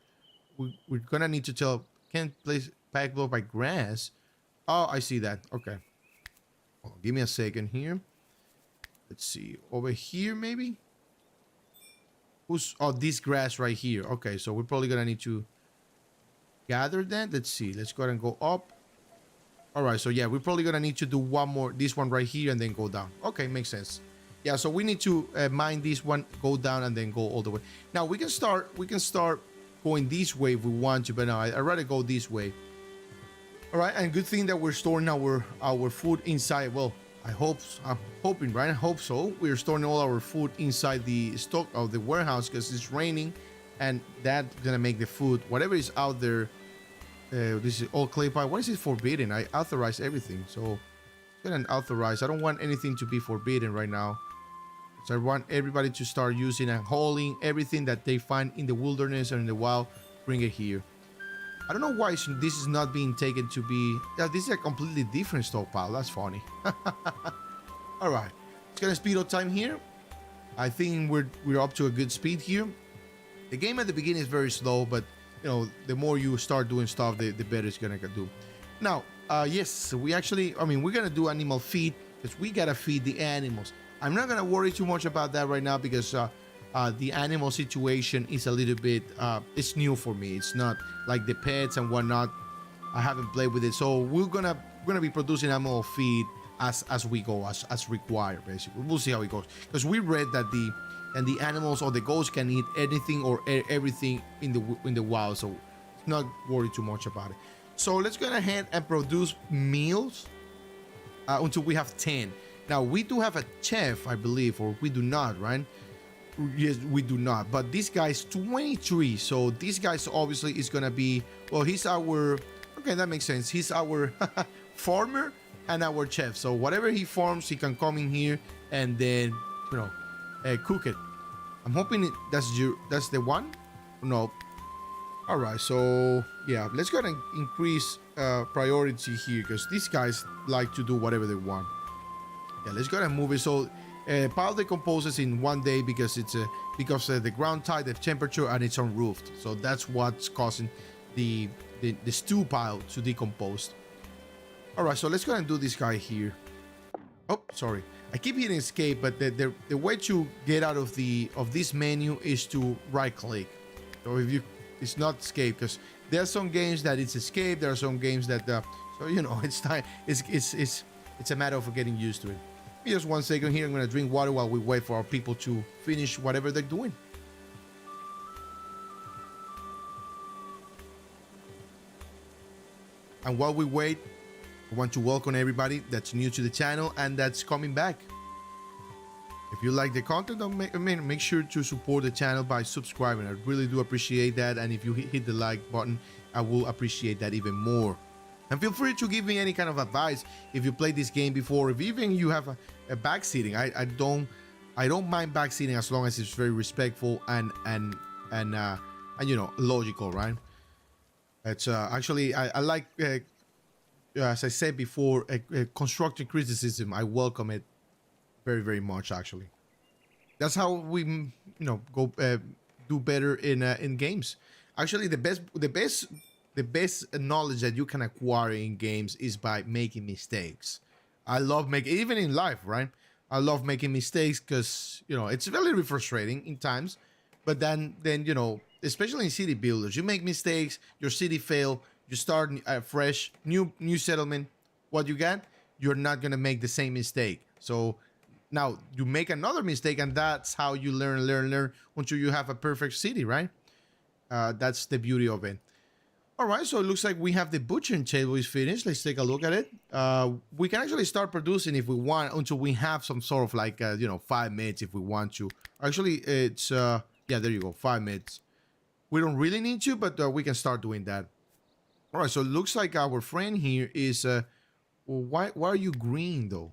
Speaker 1: We're gonna need to tell, can't place pack block by grass. Oh, I see that. Okay. Well, give me a second here. Let's see. Over here, maybe? This grass right here. Okay, so we're probably gonna need to gather that. Let's see. Let's go ahead and go up. All right, so yeah, we're probably gonna need to do one more, this one right here, and then go down. Okay, makes sense. Yeah, so we need to mine this one, go down, and then go all the way. Now we can start going this way if we want to, but no, I'd rather go this way. All right, and good thing that we're storing our food inside. Well, I'm hoping, right? I hope so. We're storing all our food inside the stock of the warehouse because it's raining, and that's gonna make the food, whatever is out there. This is all clay pipe. What is it forbidden? I authorize everything, so it's gonna authorize. I don't want anything to be forbidden right now. So I want everybody to start using and hauling everything that they find in the wilderness or in the wild, bring it here. I don't know why this is not being taken to be... Yeah, this is a completely different stockpile. That's funny. All right. It's gonna speed up time here. I think we're up to a good speed here. The game at the beginning is very slow, but the more you start doing stuff, the better it's gonna do. Now, yes, we're gonna do animal feed because we gotta feed the animals. I'm not gonna worry too much about that right now because the animal situation is a little bit it's new for me. It's not like the pets and whatnot. I haven't played with it, so we're gonna be producing animal feed as we go, as required. Basically, we'll see how it goes, because we read that the animals or the ghosts can eat anything or everything in the wild, so not worry too much about it. So let's go ahead and produce meals until we have 10. Now we do have a chef, I believe, or we do not, right? Yes, we do not. But this guy's 23, so this guy's obviously is gonna be, well, he's our, okay, that makes sense. He's our farmer and our chef. So whatever he farms, he can come in here and then, you know, cook it. I'm hoping that's the one. No. All right, so yeah, let's go ahead and increase priority here, because these guys like to do whatever they want. Yeah, let's go ahead and move it. So pile decomposes in 1 day because it's because the ground tide, the temperature, and it's unroofed. So that's what's causing the stew pile to decompose. All right, so let's go ahead and do this guy here. Oh, sorry, I keep hitting escape, but the way to get out of this menu is to right click. So if you, it's not escape, because there are some games that it's escape. There are some games that so you know, it's time. It's a matter of getting used to it. Just 1 second here. I'm gonna drink water while we wait for our people to finish whatever they're doing. And while we wait, I want to welcome everybody that's new to the channel and that's coming back. If you like the content, make sure to support the channel by subscribing. I really do appreciate that. And if you hit the like button, I will appreciate that even more. And feel free to give me any kind of advice if you played this game before. If even you have a backseating, I don't mind backseating as long as it's very respectful and you know, logical, right? It's actually I like as I said before, constructive criticism. I welcome it very, very much. Actually, that's how we, you know, go do better in games. Actually, the best knowledge that you can acquire in games is by making mistakes. I love making, even in life, right? I love making mistakes because, you know, it's very frustrating in times. But then you know, especially in city builders, you make mistakes, your city fail, you start fresh, new settlement. What you got? You're not gonna make the same mistake. So now you make another mistake, and that's how you learn until you have a perfect city, right? That's the beauty of it. All right, so it looks like we have the butchering table is finished. Let's take a look at it. We can actually start producing if we want until we have some sort of like, you know, 5 minutes if we want to. Actually, it's, yeah, there you go, 5 minutes. We don't really need to, but we can start doing that. All right, so it looks like our friend here is, well, why are you green though?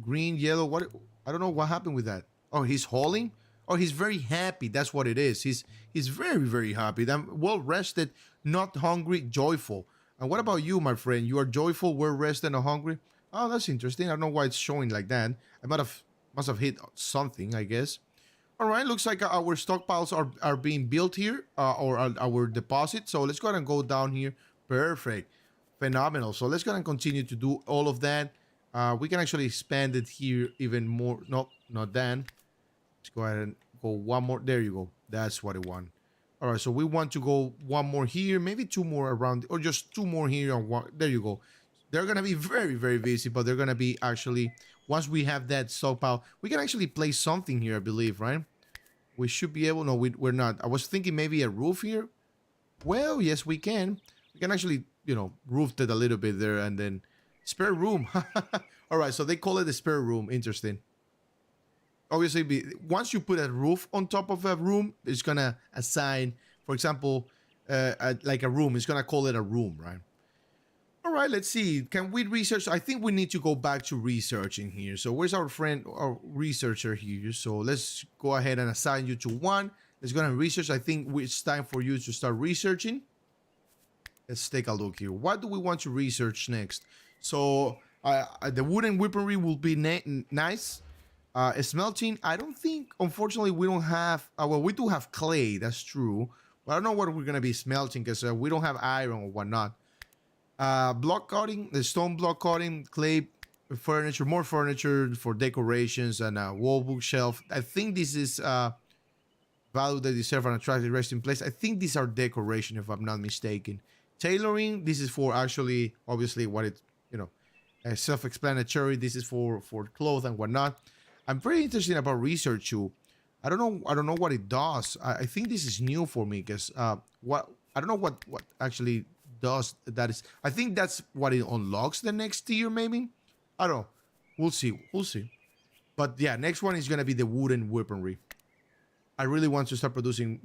Speaker 1: Green, yellow, what? I don't know what happened with that. Oh, he's hauling? Oh, he's very happy. That's what it is. He's very, very happy. I'm well rested, not hungry, joyful. And what about you, my friend? You are joyful, well rested, and hungry? Oh, that's interesting. I don't know why it's showing like that. I must have hit something, I guess. All right, looks like our stockpiles are being built here, or our deposit. So let's go ahead and go down here. Perfect. Phenomenal. So let's go ahead and continue to do all of that. We can actually expand it here even more. No, not then. Let's go ahead and go one more. There you go. That's what I want. All right, so we want to go one more here, maybe 2 more around, or just 2 more here. And one, there you go. They're going to be very, very busy, but they're going to be actually, once we have that stockpile, we can actually place something here, I believe, right? We should be able, no, we're not. I was thinking maybe a roof here. Well, yes, we can. We can actually, you know, roof it a little bit there and then spare room. All right, so they call it the spare room. Interesting. Obviously, once you put a roof on top of a room, it's gonna assign, for example, like a room. It's gonna call it a room, right? All right, let's see. Can we research? I think we need to go back to researching here. So where's our friend, our researcher here? So let's go ahead and assign you to 1. Let's go ahead and research. I think it's time for you to start researching. Let's take a look here. What do we want to research next? So the wooden weaponry will be nice. Smelting, I don't think, unfortunately, we don't have, well, we do have clay, that's true, but I don't know what we're going to be smelting because we don't have iron or whatnot. Block cutting, the stone block cutting, clay furniture, more furniture for decorations, and a wall bookshelf. I think this is value that deserve an attractive resting place. I think these are decoration, if I'm not mistaken. Tailoring, this is for actually, obviously, what it, you know, self-explanatory. This is for clothes and whatnot. I'm pretty interested about research too. I don't know what it does. I think this is new for me because what I don't know what actually does that is. I think that's what it unlocks the next tier maybe. I don't know. We'll see. We'll see. But yeah, next one is gonna be the wooden weaponry. I really want to start producing,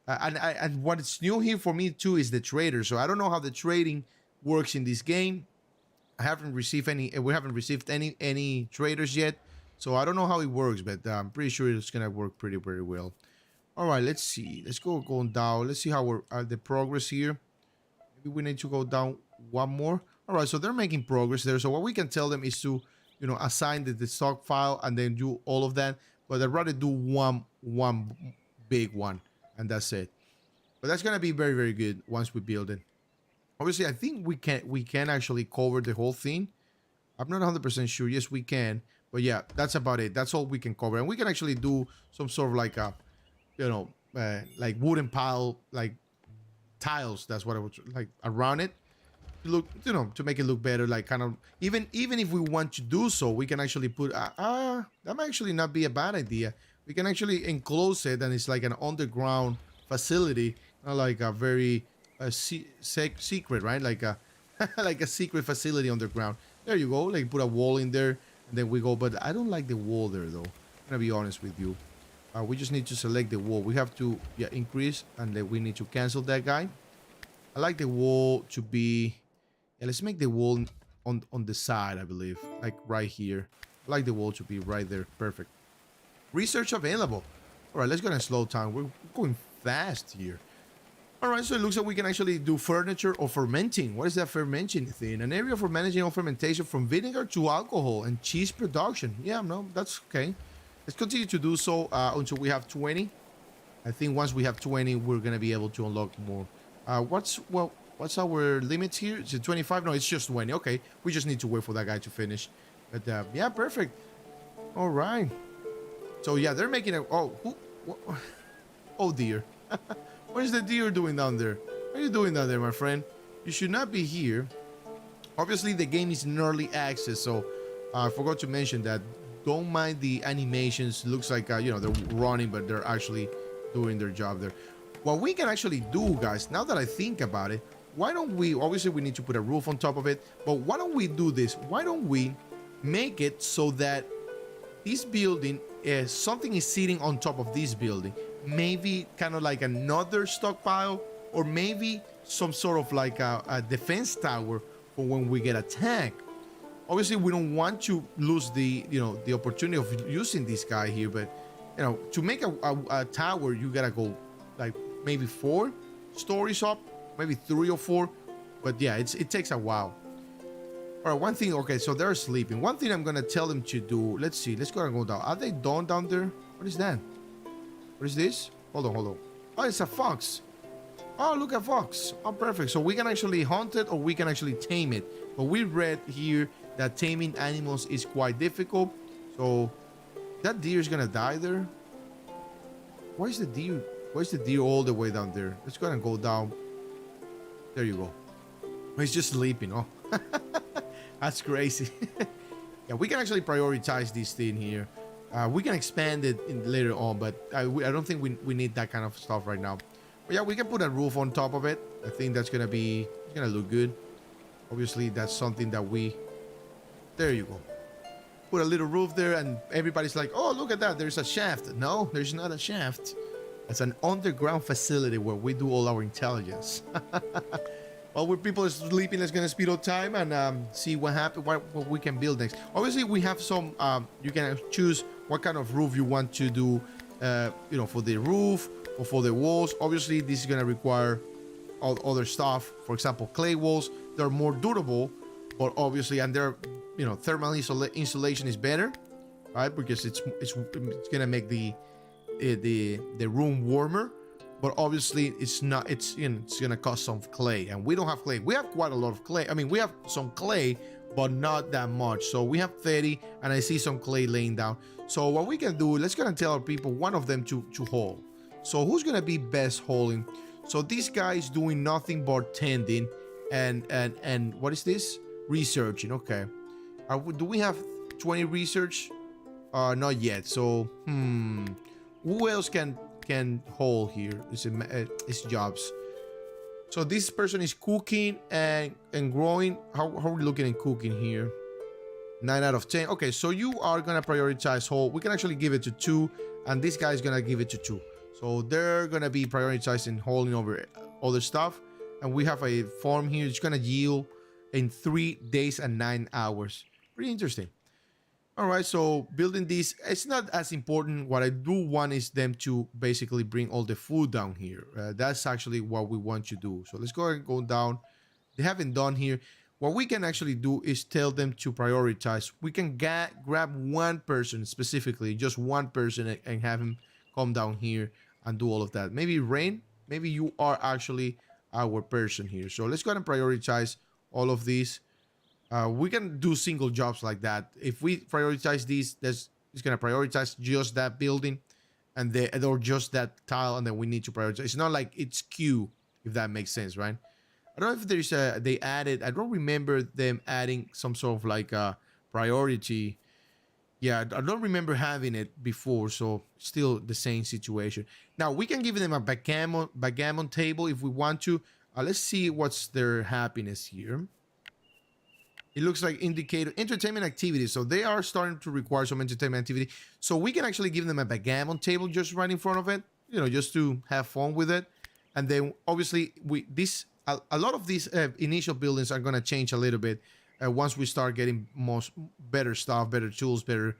Speaker 1: and what's new here for me too is the trader. So I don't know how the trading works in this game. I haven't received any. We haven't received any traders yet, so I don't know how it works. But I'm pretty sure it's gonna work pretty very well. All right, let's see. Let's go going down. Let's see how we're the progress here. Maybe we need to go down one more. All right, so they're making progress there. So what we can tell them is to, assign the stock file and then do all of that. But I'd rather do one big one, and that's it. But that's gonna be very very good once we build it. Obviously, I think we can actually cover the whole thing. I'm not 100% sure. Yes, we can. But yeah, that's about it. That's all we can cover, and we can actually do some sort of like a, like wooden pile, like tiles. That's what I would like around it to look, to make it look better. Like kind of even if we want to do so, we can actually put that might actually not be a bad idea. We can actually enclose it, and it's like an underground facility, not like a very secret, right? Like a like a secret facility underground. There you go. Like put a wall in there, and then we go. But I don't like the wall there, though. I'm gonna be honest with you. We just need to select the wall. We have to increase, and then we need to cancel that guy. I like the wall to be. Yeah, let's make the wall on the side, I believe, like right here. I like the wall to be right there. Perfect. Research available. All right, let's go and slow down. We're going fast here. All right, so it looks like we can actually do furniture or fermenting. What is that fermenting thing? An area for managing all fermentation from vinegar to alcohol and cheese production. Yeah, no, that's okay. Let's continue to do so until we have 20. I think once we have 20, we're going to be able to unlock more. What's our limits here? Is it 25? No, it's just 20. Okay, we just need to wait for that guy to finish. But yeah, perfect. All right. So yeah, they're making a... Oh dear. What is the deer doing down there? What are you doing down there, my friend? You should not be here. Obviously, the game is in early access, so I forgot to mention that. Don't mind the animations. Looks like, they're running, but they're actually doing their job there. What we can actually do, guys, now that I think about it, why don't we... Obviously, we need to put a roof on top of it, but why don't we do this? Why don't we make it so that this building, something is sitting on top of this building? Maybe kind of like another stockpile, or maybe some sort of like a defense tower for when we get attacked. Obviously, we don't want to lose the opportunity of using this guy here, but to make a tower, you gotta go like maybe 4 stories up, maybe 3 or 4. But yeah, it takes a while. All right, one thing. Okay, so they're sleeping. One thing I'm gonna tell them to do. Let's see. Let's go and go down. Are they done down there? What is that? What is this? Hold on. Oh, it's a fox. Oh, look at fox. Oh, perfect. So we can actually hunt it, or we can actually tame it. But we read here that taming animals is quite difficult. So that deer is gonna die there. Where's the deer? Where's the deer all the way down there? Let's go ahead and go down. There you go. He's just sleeping. Oh, that's crazy. Yeah, we can actually prioritize this thing here. We can expand it later on, but I don't think we need that kind of stuff right now. But yeah, we can put a roof on top of it. I think that's gonna look good. Obviously, that's something that we... There you go. Put a little roof there, and everybody's like, oh, look at that. There's a shaft. No, there's not a shaft. It's an underground facility where we do all our intelligence. While people are sleeping, let's gonna speed up time and see what happens, what we can build next. Obviously, we have some. You can choose what kind of roof you want to do. For the roof or for the walls. Obviously, this is gonna require all other stuff. For example, clay walls. They're more durable, but obviously, and they're thermal insulation is better, right? Because it's gonna make the room warmer. But obviously, it's not. It's gonna cost some clay, and we don't have clay. We have quite a lot of clay. I mean, we have some clay, but not that much. So we have 30, and I see some clay laying down. So what we can do, let's gonna tell our people one of them to haul. So who's gonna be best hauling? So this guy is doing nothing but tending, and what is this? Researching. Okay. Do we have 20 research? Not yet. So, who else can hold here? It's jobs. So this person is cooking and growing. How are we looking at cooking here? 9 out of 10. Okay, so you are gonna prioritize whole. We can actually give it to 2, and this guy is gonna give it to 2. So they're gonna be prioritizing holding over other stuff. And we have a farm here. It's gonna yield in 3 days and 9 hours. Pretty interesting. All right, so building this, it's not as important. What I do want is them to basically bring all the food down here. That's actually what we want to do. So let's go ahead and go down. They haven't done here. What we can actually do is tell them to prioritize. We can grab one person specifically, just one person, and have him come down here and do all of that. Maybe Rain, maybe you are actually our person here. So let's go ahead and prioritize all of these. We can do single jobs like that. If we prioritize these, it's going to prioritize just that building or just that tile, and then we need to prioritize. It's not like it's queue, if that makes sense, right? I don't know if there's they added, I don't remember them adding some sort of like a priority. Yeah, I don't remember having it before, so still the same situation. Now, we can give them a backgammon table if we want to. Let's see what's their happiness here. It looks like indicator entertainment activities. So they are starting to require some entertainment activity. So we can actually give them a backgammon table just right in front of it, just to have fun with it. And then obviously a lot of these initial buildings are going to change a little bit once we start getting better stuff, better tools, better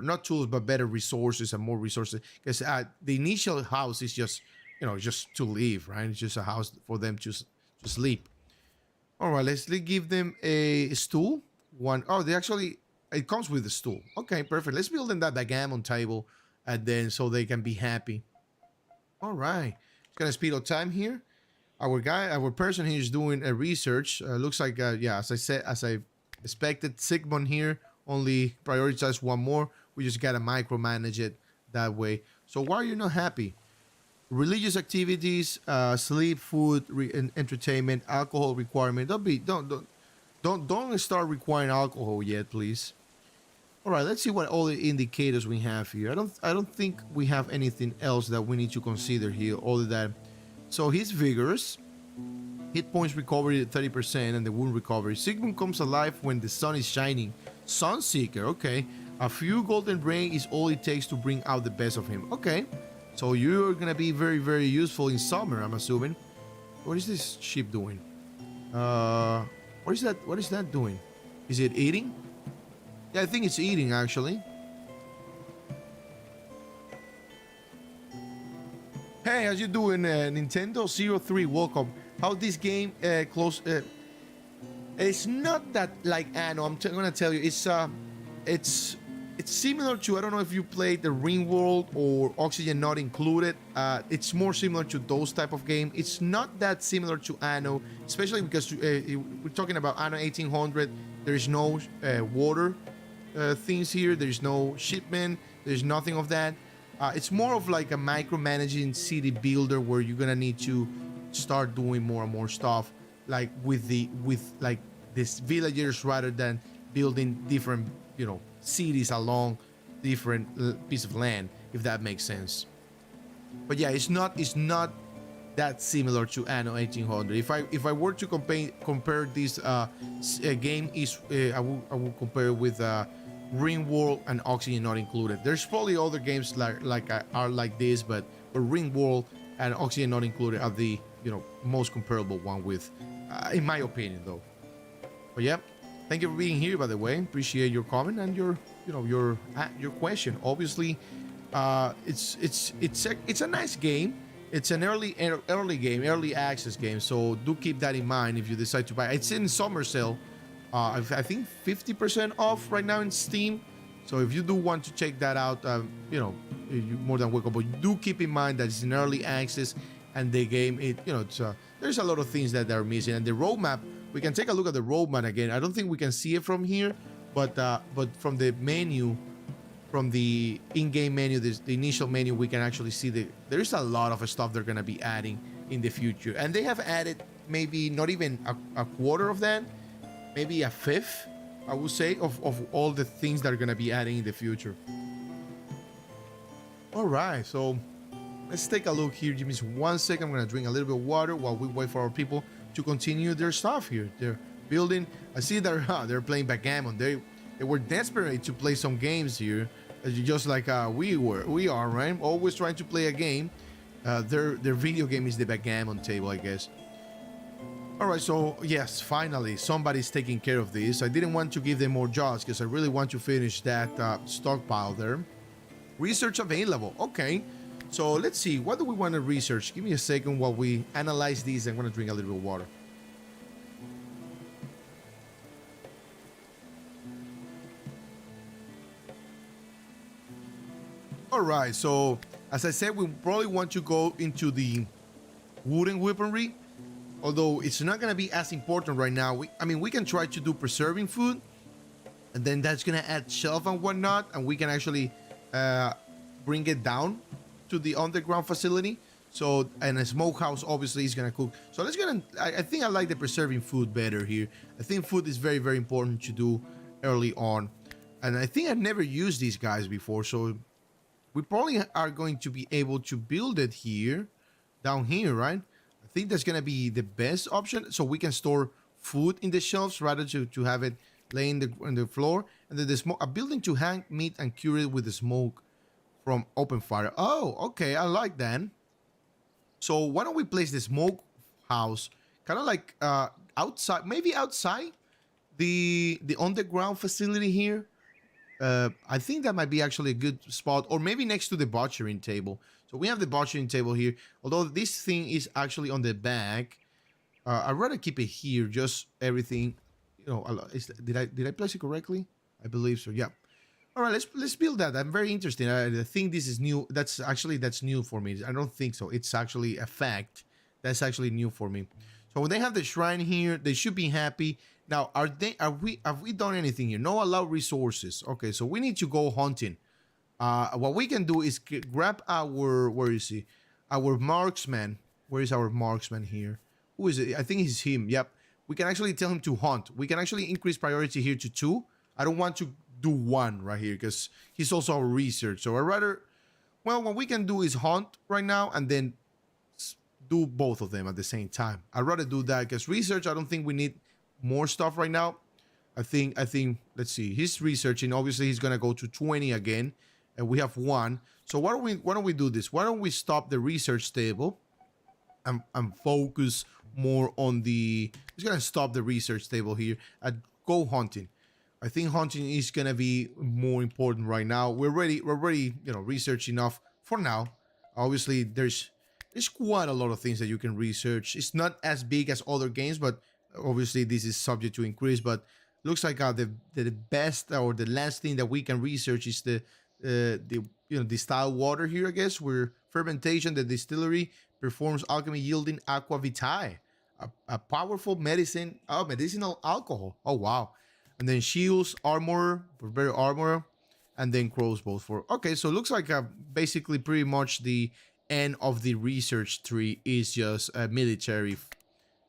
Speaker 1: not tools, but better resources and more resources. Because the initial house is just to live, right? It's just a house for them to sleep. All right, let's give them a stool. It comes with a stool. Okay, perfect. Let's build them that backgammon table, and then so they can be happy. All right, it's gonna speed up time here. Our person here is doing a research. Looks like, as I expected, Sigmund here only prioritized one more. We just gotta micromanage it that way. So why are you not happy? Religious activities, sleep, food, entertainment, alcohol requirement. Don't start requiring alcohol yet, please. All right, let's see what all the indicators we have here. I don't think we have anything else that we need to consider here other than, so he's vigorous. Hit points recovery at 30% and the wound recovery. Sigmund comes alive when the sun is shining. Sunseeker, okay. A few golden rain is all it takes to bring out the best of him. Okay. So you're gonna be very, very useful in summer, I'm assuming. What is this sheep doing? What is that? What is that doing? Is it eating? Yeah, I think it's eating actually. Hey, how's you doing, Nintendo 03? Welcome. How this game it's not that like Anno. I'm gonna tell you, it's similar to, I don't know if you played the Ring World or Oxygen Not Included. It's more similar to those type of game. It's not that similar to Anno, especially because we're talking about Anno 1800. There is no water things here. There's no shipment. There's nothing of that. It's more of like a micromanaging city builder where you're gonna need to start doing more and more stuff, like with these villagers rather than building different, cities along different piece of land, if that makes sense. But yeah, it's not that similar to Anno 1800. If I were to compare this game, I will compare it with Ring World and Oxygen Not Included. There's probably other games are like this, but Ring World and Oxygen Not Included are the most comparable one with, in my opinion, though. But yeah, thank you for being here, by the way. Appreciate your comment and your question. Obviously, it's a nice game. It's an early game, early access game. So do keep that in mind if you decide to buy it. It's in summer sale. I think 50% off right now in Steam. So if you do want to check that out, you're more than welcome. But do keep in mind that it's in early access, and the game, there's a lot of things that are missing. And the roadmap, we can take a look at the roadmap again. I don't think we can see it from here, but from the menu, from the in-game menu, the initial menu, we can actually see there's a lot of stuff they're gonna be adding in the future. And they have added maybe not even a quarter of that, maybe a fifth I would say, of all the things that are gonna be adding in the future. All right, so let's take a look here. Give me 1 second. I'm gonna drink a little bit of water while we wait for our people to continue their stuff here. They're building. I see they're they're playing backgammon. They were desperate to play some games here, just like we are, right? Always trying to play a game. Their video game is the backgammon table, I guess. All right, so yes, finally somebody's taking care of this. I didn't want to give them more jobs because I really want to finish that stockpile there. Research available. Okay. So let's see. What do we want to research? Give me a second while we analyze these. I'm going to drink a little bit of water. All right. So as I said, we probably want to go into the wooden weaponry. Although it's not going to be as important right now. I mean, we can try to do preserving food. And then that's going to add shelf and whatnot. And we can actually bring it down to the underground facility. So, and a smokehouse obviously is gonna cook. So I think I like the preserving food better here. I think food is very, very important to do early on. And I think I've never used these guys before. So we probably are going to be able to build it here, down here, right? I think that's gonna be the best option. So we can store food in the shelves rather to have it lay in the floor. And then the smoke, a building to hang meat and cure it with the smoke from open fire. Oh, okay, I like that. So why don't we place the smoke house kind of like outside, maybe outside the underground facility here. I think that might be actually a good spot, or maybe next to the butchering table. So we have the butchering table here. Although this thing is actually on the back, I'd rather keep it here. Just everything, you know. Did I place it correctly? I believe so. Yeah. All right, let's build that. I'm very interested. I think this is new. That's new for me. I don't think so. It's actually a fact. That's actually new for me. So when they have the shrine here, they should be happy. Now, have we done anything here? No allowed resources. Okay, so we need to go hunting. What we can do is grab our, where is he? Our marksman. Where is our marksman here? Who is it? I think it's him. Yep. We can actually tell him to hunt. We can actually increase priority here to 2. I don't want to do 1 right here because he's also our research. So I rather, well, what we can do is hunt right now and then do both of them at the same time. I'd rather do that because research, I don't think we need more stuff right now. I think, let's see, he's researching. Obviously, he's going to go to 20 again, and we have 1. So why don't we do this? Why don't we stop the research table and focus more on the, he's going to stop the research table here and go hunting. I think hunting is gonna be more important right now. We're already, research enough for now. Obviously, there's quite a lot of things that you can research. It's not as big as other games, but obviously this is subject to increase. But looks like the best or the last thing that we can research is the distilled water here. I guess where fermentation, the distillery performs alchemy yielding aqua vitae, a powerful medicinal alcohol. Oh wow. And then shields, armor for better armor, and then crossbows for. Okay, so it looks like basically pretty much the end of the research tree is just military.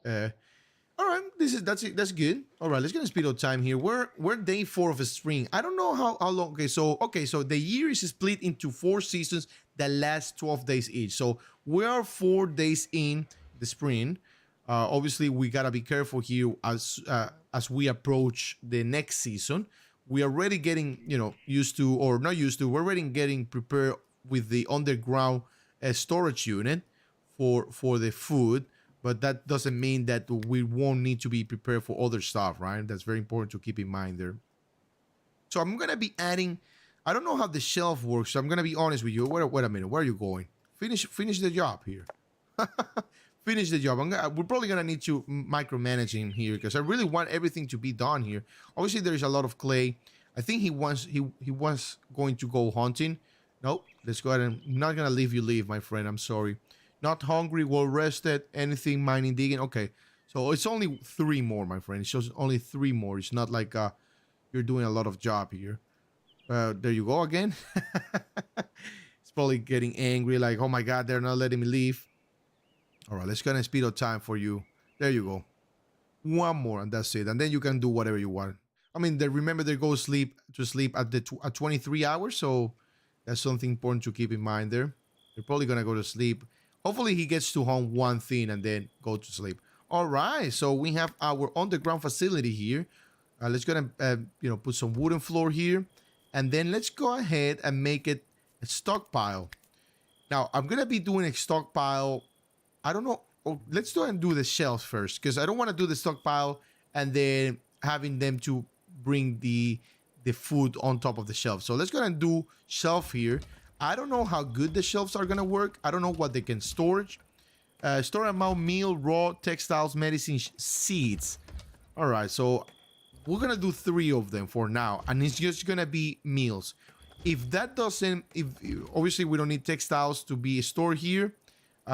Speaker 1: All right, that's good. All right, let's get a speed of time here. We're day 4 of spring. I don't know how long. So the year is split into 4 seasons that last 12 days each. So we are 4 days in the spring. Obviously, we gotta be careful here as we approach the next season. We are already getting used to, or not used to. We're already getting prepared with the underground storage unit for the food. But that doesn't mean that we won't need to be prepared for other stuff, right? That's very important to keep in mind there. So I'm gonna be adding. I don't know how the shelf works. So I'm gonna be honest with you. Wait a minute. Where are you going? Finish the job here. Finish the job. We're probably gonna need to micromanage him here because I really want everything to be done here. Obviously, there is a lot of clay. I think he was going to go hunting. Nope. Let's go ahead and I'm not gonna leave you leave, my friend. I'm sorry. Not hungry, well rested, anything mining, digging. Okay, so it's only 3 more, my friend. It's just only 3 more. It's not like you're doing a lot of job here. There you go again. It's probably getting angry, like, oh my God, they're not letting me leave. All right, let's get a speed of time for you. There you go. 1 more, and that's it. And then you can do whatever you want. I mean, they remember they go sleep at at 23 hours, so that's something important to keep in mind there. They're probably gonna go to sleep. Hopefully, he gets to home one thing and then go to sleep. All right, so we have our underground facility here. Let's go and put some wooden floor here, and then let's go ahead and make it a stockpile. Now I'm gonna be doing a stockpile. I don't know. Oh, let's go and do the shelves first because I don't want to do the stockpile and then having them to bring the food on top of the shelf. So let's go and do shelf here. I don't know how good the shelves are gonna work. I don't know what they can storage. Store amount meal, raw, textiles, medicine, seeds. All right, so we're gonna do 3 of them for now, and it's just gonna be meals. If that doesn't, if obviously we don't need textiles to be stored here,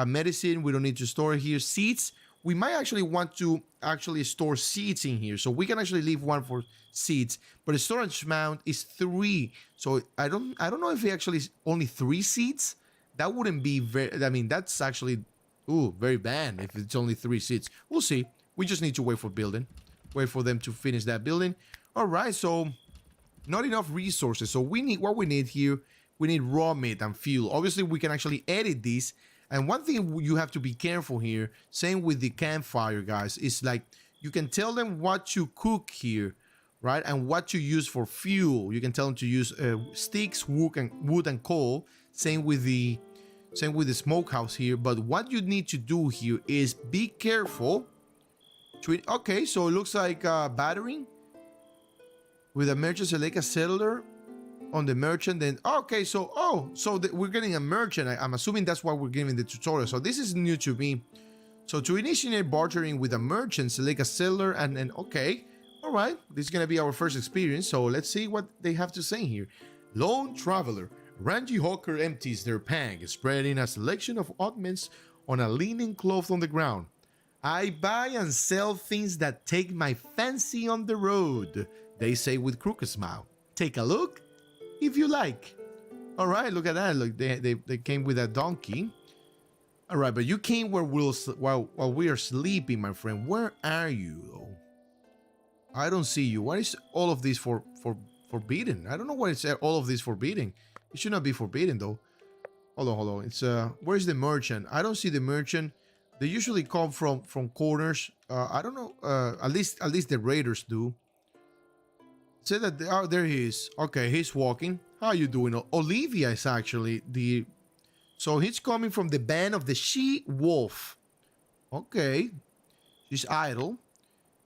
Speaker 1: medicine we don't need to store here. Seeds, we might actually want to actually store seeds in here, so we can actually leave one for seeds. But the storage amount is 3, so I don't know if it actually is only 3 seeds. That wouldn't be very. I mean, that's actually very bad if it's only 3 seeds. We'll see. We just need to wait for building. Wait for them to finish that building. All right, so not enough resources. So we need what we need here. We need raw meat and fuel. Obviously, we can actually edit these. And one thing you have to be careful here, same with the campfire, guys, is like you can tell them what to cook here, right? And what to use for fuel. You can tell them to use sticks, wood and coal. Same with the smokehouse here. But what you need to do here is be careful. Okay, so it looks like battering with a merchant select a settler on the merchant. Then okay, so we're getting a merchant. I'm assuming that's why we're giving the tutorial. So this is new to me. So to initiate bartering with a merchant, select a settler, and then okay, all right. This is gonna be our first experience. So let's see what they have to say here. Lone traveler, Randy Hawker empties their pang, spreading a selection of oddments on a linen cloth on the ground. I buy and sell things that take my fancy on the road, they say with crooked smile. Take a look if you like. All right, look at that. Look, they came with a donkey. All right, but you came while we are sleeping, my friend. Where are you, though? I don't see you. What is all of this for forbidden? I don't know what it's all of this forbidden. It should not be forbidden, though. Hold on. It's where's the merchant? I don't see the merchant. They usually come from corners. I don't know. At least the raiders do. Say that there he is. Okay, he's walking. How are you doing? Olivia is actually the. So he's coming from the band of the She Wolf. Okay, she's idle.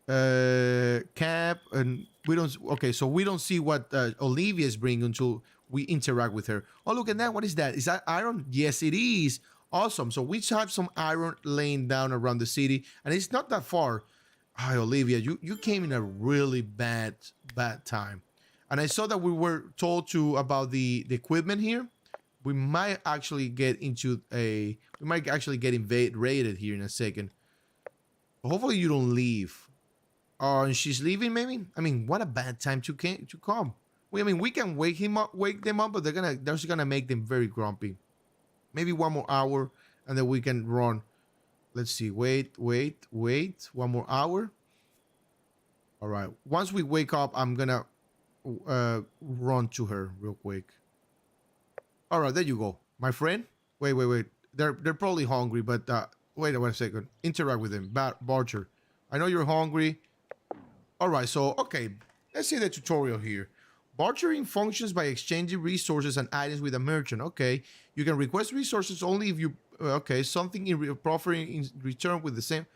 Speaker 1: Cap and we don't. Okay, so we don't see what Olivia is bringing until we interact with her. Oh, look at that. What is that? Is that iron? Yes, it is. Awesome. So we have some iron laying down around the city, and it's not that far. Hi, Olivia. You came in a really bad time, and I saw that we were told to about the equipment here. We might actually get raided here in a second. But hopefully you don't leave. Oh, and she's leaving. Maybe. I mean, what a bad time to come. I mean, we can wake them up, but they're just gonna make them very grumpy. Maybe 1 more hour, and then we can run. Let's see. Wait. 1 more hour. All right. Once we wake up, I'm gonna run to her real quick. All right, there you go, my friend. Wait. They're probably hungry, but wait a second. Interact with them, Barger. I know you're hungry. All right. So okay, let's see the tutorial here. Bartering functions by exchanging resources and items with a merchant. Okay, you can request resources only if you something proffering in return with the same.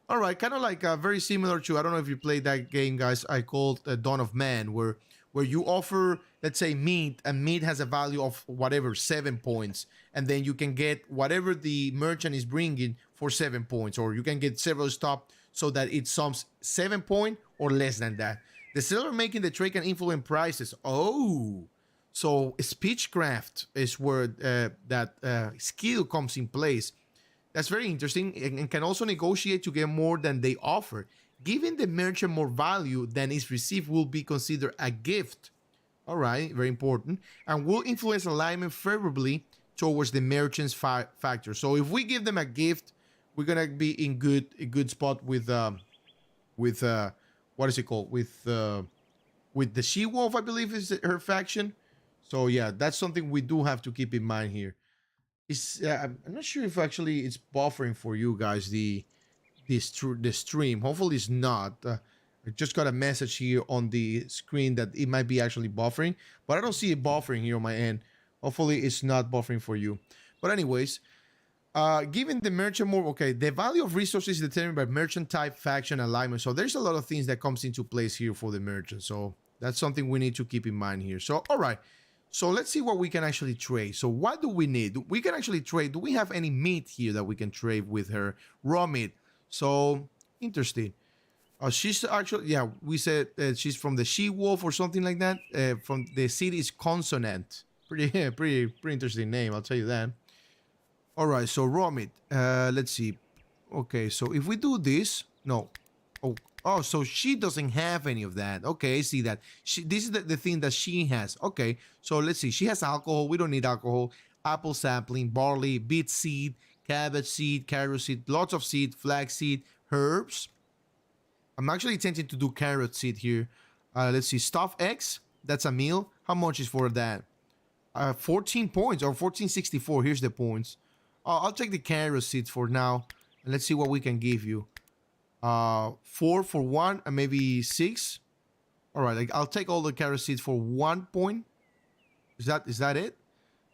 Speaker 1: All right, kind of like very similar to, I don't know if you played that game, guys. I called Dawn of Man, where you offer, let's say, meat, and meat has a value of whatever 7 points, and then you can get whatever the merchant is bringing for 7 points, or you can get several stuff so that it sums 7 point or less than that. The seller making the trade can influence prices. Oh, so speechcraft is where that skill comes in place. That's very interesting, and can also negotiate to get more than they offer. Giving the merchant more value than is received will be considered a gift. All right, very important, and will influence alignment favorably towards the merchant's factor. So if we give them a gift, we're gonna be in a good spot with what is it called? With with the She-Wolf, I believe is her faction. So yeah, that's something we do have to keep in mind here. It's I'm not sure if actually it's buffering for you guys the stream. Hopefully it's not. I just got a message here on the screen that it might be actually buffering, but I don't see it buffering here on my end. Hopefully it's not buffering for you. But anyways, given the merchant more, okay, the value of resources is determined by merchant type, faction, alignment. So there's a lot of things that comes into place here for the merchant. So that's something we need to keep in mind here. So, all right. So let's see what we can actually trade. So what do we need? We can actually trade. Do we have any meat here that we can trade with her? Raw meat. So interesting. She's actually, yeah, we said she's from the She-Wolf or something like that. From the city's consonant. Pretty, pretty interesting name. I'll tell you that. All right, so raw meat. Let's see. Okay, so if we do this, no. Oh, so she doesn't have any of that. Okay, I see that. This is the thing that she has. Okay, so let's see. She has alcohol. We don't need alcohol. Apple sapling, barley, beet seed, cabbage seed, carrot seed, lots of seed, flax seed, herbs. I'm actually tempted to do carrot seed here. Let's see. Stuffed eggs. That's a meal. How much is for that? 14 points or 1464. Here's the points. I'll take the carrot seeds for now. And let's see what we can give you. 4 for 1 and maybe 6. All right, I'll take all the carrot seeds for 1 point. Is that it?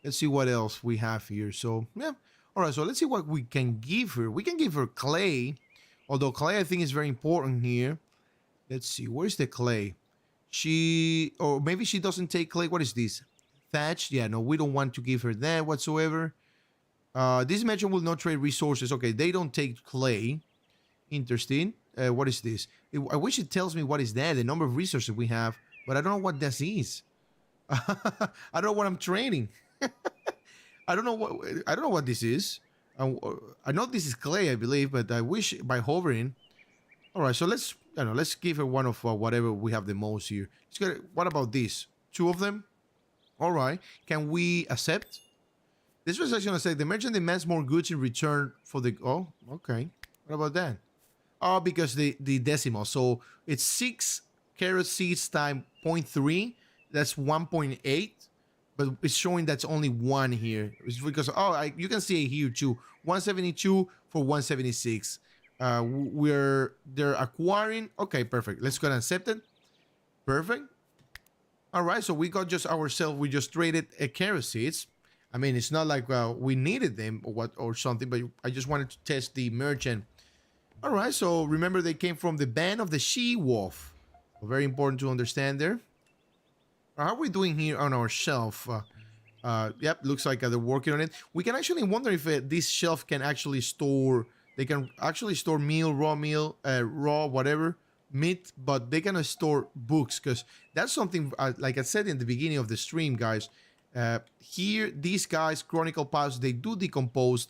Speaker 1: Let's see what else we have here. So, yeah. All right, so let's see what we can give her. We can give her clay. Although clay, I think, is very important here. Let's see. Where's the clay? Or maybe she doesn't take clay. What is this? Thatch? Yeah, no, we don't want to give her that whatsoever. This merchant will not trade resources. Okay, they don't take clay. Interesting. What is this? I wish it tells me what is that, the number of resources we have, but I don't know what this is. I don't know what I'm trading. I don't know what this is. I know this is clay, I believe, but I wish by hovering. All right, so let's give her one of whatever we have the most here. What about this? 2 of them. All right. Can we accept? This was actually going to say the merchant demands more goods in return for the. Oh, okay. What about that? Oh, because the decimal. So it's 6 carrot seeds times 0.3. That's 1.8. But it's showing that's only 1 here. It's because, you can see it here too. 172 for 176. They're acquiring. Okay, perfect. Let's go and accept it. Perfect. All right, so we got just ourselves. We just traded a carrot seeds. I mean, it's not like we needed them or something, but I just wanted to test the merchant. All right, so remember they came from the band of the She-Wolf. Very important to understand there. How are we doing here on our shelf? Yep, looks like they're working on it. We can actually wonder if this shelf can actually store. They can actually store meal, raw, whatever, meat, but they can store books because that's something, like I said in the beginning of the stream, guys. Here, these guys, Chronicle Paths, they do decompose,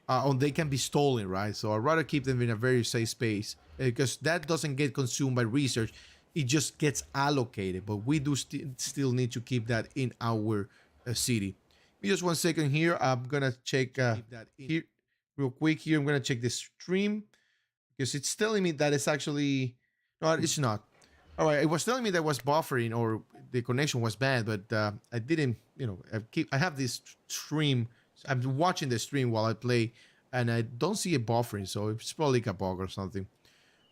Speaker 1: or they can be stolen, right? So I'd rather keep them in a very safe space because that doesn't get consumed by research. It just gets allocated, but we do still need to keep that in our city. Give me just 1 second here. I'm gonna check that here real quick. Here, I'm gonna check the stream because it's telling me that it's actually no, it's not. All right, it was telling me that was buffering or the connection was bad, but I didn't. I have this stream. I'm watching the stream while I play, and I don't see it buffering, so it's probably like a bug or something.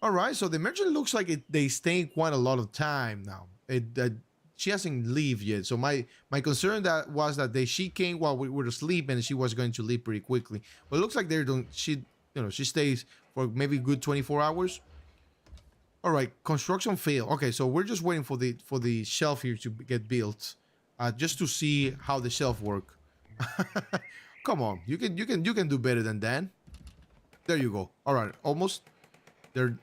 Speaker 1: All right, so the merchant looks like they stay quite a lot of time now. She hasn't leave yet. So my concern was that she came while we were asleep and she was going to leave pretty quickly. But it looks like they're doing. She stays for maybe good 24 hours. All right, construction fail. Okay, so we're just waiting for the shelf here to get built, just to see how the shelf work. Come on, you can do better than that. There you go. All right, almost.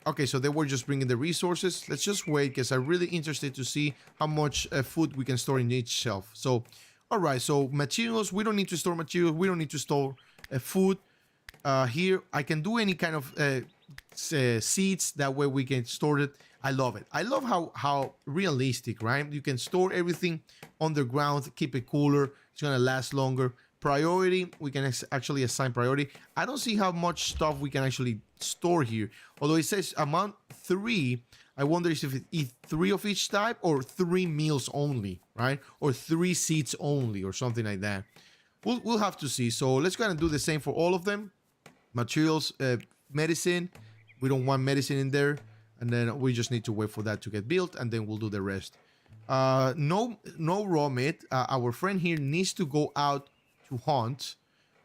Speaker 1: Okay, so they were just bringing the resources. Let's just wait because I'm really interested to see how much food we can store in each shelf. So, all right, so materials, we don't need to store materials. We don't need to store food. Here, I can do any kind of seeds. That way we can store it. I love it. I love how realistic, right? You can store everything underground, keep it cooler. It's going to last longer. priority, we can actually assign priority. I don't see how much stuff we can actually store here. Although it says amount 3, I wonder if it eat 3 of each type or 3 meals only, right? Or 3 seeds only or something like that. We'll have to see. So let's go ahead and do the same for all of them. Materials, medicine. We don't want medicine in there. And then we just need to wait for that to get built, and then we'll do the rest. No raw meat. Our friend here needs to go out to hunt.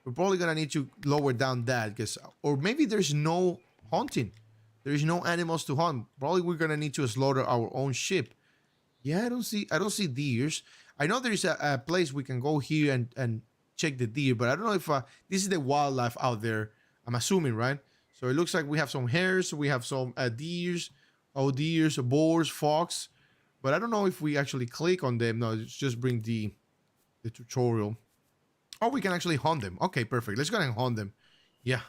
Speaker 1: We're probably gonna need to lower down that, because, or maybe there's no hunting. There is no animals to hunt. Probably we're gonna need to slaughter our own sheep. Yeah, I don't see deers. I know there's a place we can go here and check the deer, but I don't know if this is the wildlife out there. I'm assuming, right? So it looks like we have some hares, we have some deers, boars, fox, but I don't know if we actually click on them. No, it's just bring the tutorial. Oh, we can actually hunt them. Okay, perfect. Let's go ahead and hunt them. Yeah,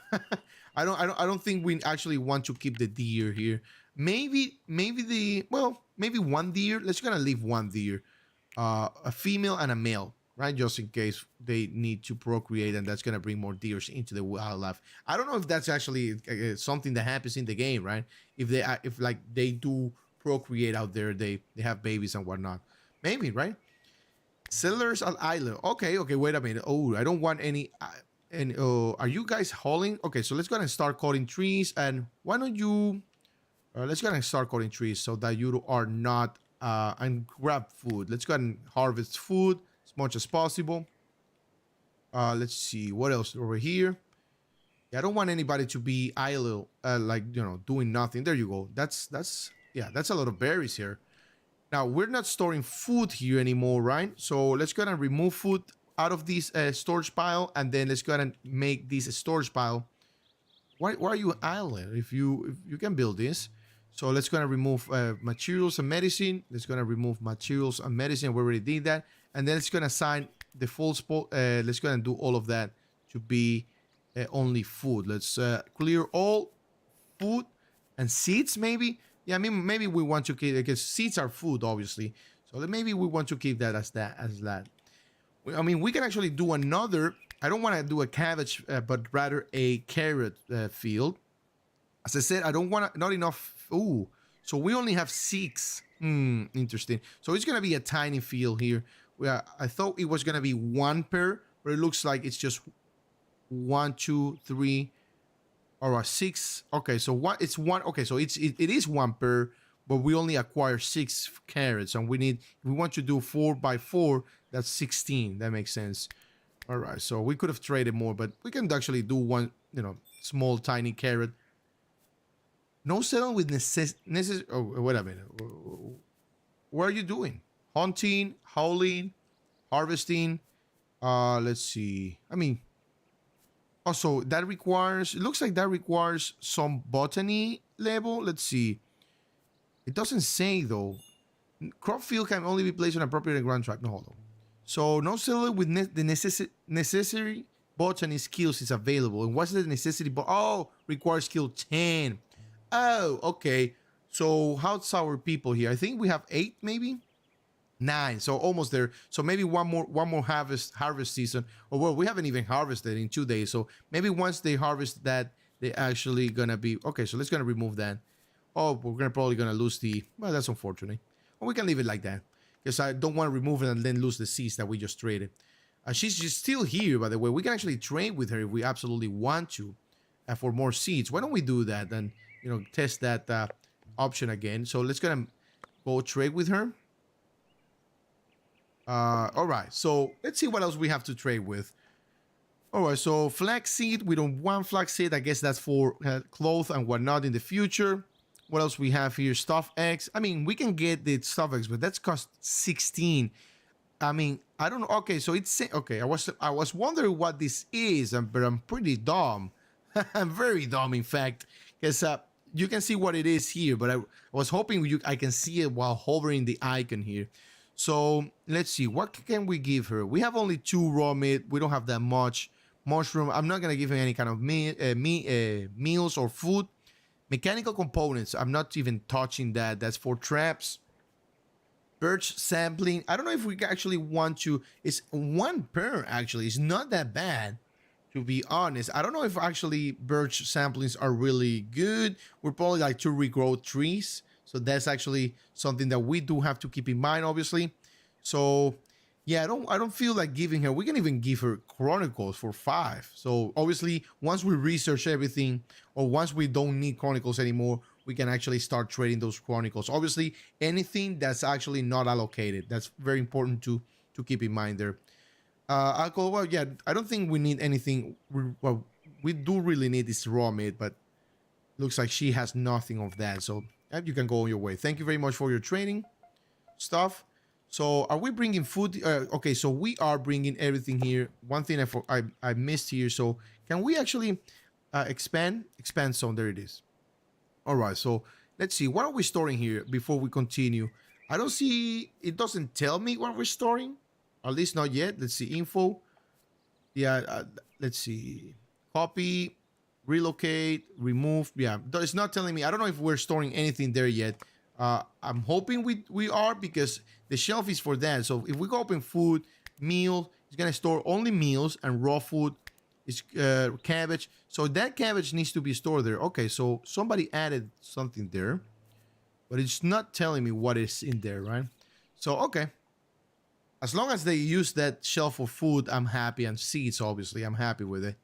Speaker 1: I don't think we actually want to keep the deer here. Maybe one deer. Let's gonna leave one deer, a female and a male, right? Just in case they need to procreate, and that's gonna bring more deers into the wildlife. I don't know if that's actually something that happens in the game, right? If like they do procreate out there, they have babies and whatnot. Maybe, right? Settlers on island. Okay, wait a minute. Oh, I don't want any. Are you guys hauling? Okay, so let's go ahead and start cutting trees. And why don't you? Let's go ahead and start cutting trees so that you are not and grab food. Let's go ahead and harvest food as much as possible. Let's see what else over here. Yeah, I don't want anybody to be idle, like doing nothing. There you go. That's a lot of berries here. Now, we're not storing food here anymore, right? So let's go ahead and remove food out of this storage pile, and then let's go ahead and make this a storage pile. Why are you island if you can build this? So let's go ahead and remove materials and medicine. Let's go ahead and remove materials and medicine. We already did that. And then let's go ahead and assign the full spot. Let's go ahead and do all of that to be only food. Let's clear all food and seeds, maybe. Yeah, I mean, maybe we want to keep, because seeds are food, obviously. So maybe we want to keep that as that. I mean, we can actually do another. I don't want to do a cabbage, but rather a carrot field. As I said, I don't want not enough. Ooh, so we only have 6. Interesting. So it's gonna be a tiny field here. I thought it was gonna be 1 per, but it looks like it's just 1, 2, 3. Or 6. Okay, so it's 1. Okay, so it is 1 per, but we only acquire 6 carrots, and if we want to do 4 by 4, that's 16. That makes sense. All right, so we could have traded more, but we can actually do one, small tiny carrot. No selling with necessary. Oh, wait a minute. What are you doing? Hunting, hauling, harvesting. Let's see. I mean. Also, it looks like that requires some botany level. Let's see. It doesn't say, though. Crop field can only be placed on appropriate ground type. No, hold on. So, no settler with the necessary botany skills is available. And what's the necessity? Requires skill 10. Oh, okay. So, how's our people here? I think we have 8, maybe? 9, so almost there. So maybe one more harvest season. Or well, we haven't even harvested in 2 days. So maybe once they harvest that, they're actually gonna be okay. So let's gonna remove that. Oh, we're probably gonna lose well, that's unfortunate. Or we can leave it like that, because I don't want to remove it and then lose the seeds that we just traded. She's just still here, by the way. We can actually trade with her if we absolutely want to, for more seeds. Why don't we do that and test that option again? So let's gonna go trade with her. All right, so let's see what else we have to trade with. All right, so flaxseed, we don't want flaxseed. I guess that's for clothes and whatnot in the future. What else we have here? Stuffed eggs. I mean, we can get the stuffed eggs, but that's cost 16. I mean, I don't know. Okay, so it's okay. I was wondering what this is, but I'm pretty dumb. I'm very dumb, in fact, because you can see what it is here, but I was hoping I can see it while hovering the icon here. So let's see, what can we give her? We have only 2 raw meat. We don't have that much. Mushroom. I'm not gonna give her any kind of meals or food. Mechanical components. I'm not even touching that. That's for traps. birch sampling. I don't know if we actually want to. It's one per actually. It's not that bad, to be honest. I don't know if actually birch samplings are really good. We're probably like to regrow trees, so that's actually something that we do have to keep in mind, obviously. So yeah, I don't feel like giving her. We can even give her chronicles for 5. So obviously, once we research everything, or once we don't need chronicles anymore, we can actually start trading those chronicles. Obviously, anything that's actually not allocated, that's very important to keep in mind there. Alcohol. Well, yeah, I don't think we need anything. Well, we do really need this raw meat, but looks like she has nothing of that. So you can go on your way. Thank you very much for your training stuff. So are we bringing food? Okay, so we are bringing everything here. One thing I missed here. So can we actually expand zone? There it is. All right. So let's see. What are we storing here before we continue? I don't see. It doesn't tell me what we're storing. At least not yet. Let's see. Info. Yeah. Let's see. Copy, relocate, remove. Yeah. It's not telling me. I don't know if we're storing anything there yet. I'm hoping we are, because the shelf is for that. So if we go open food, meal, it's gonna store only meals, and raw food is cabbage. So that cabbage needs to be stored there. Okay, so somebody added something there, but it's not telling me what is in there, right? So okay, as long as they use that shelf for food, I'm happy, and seeds, obviously, I'm happy with it.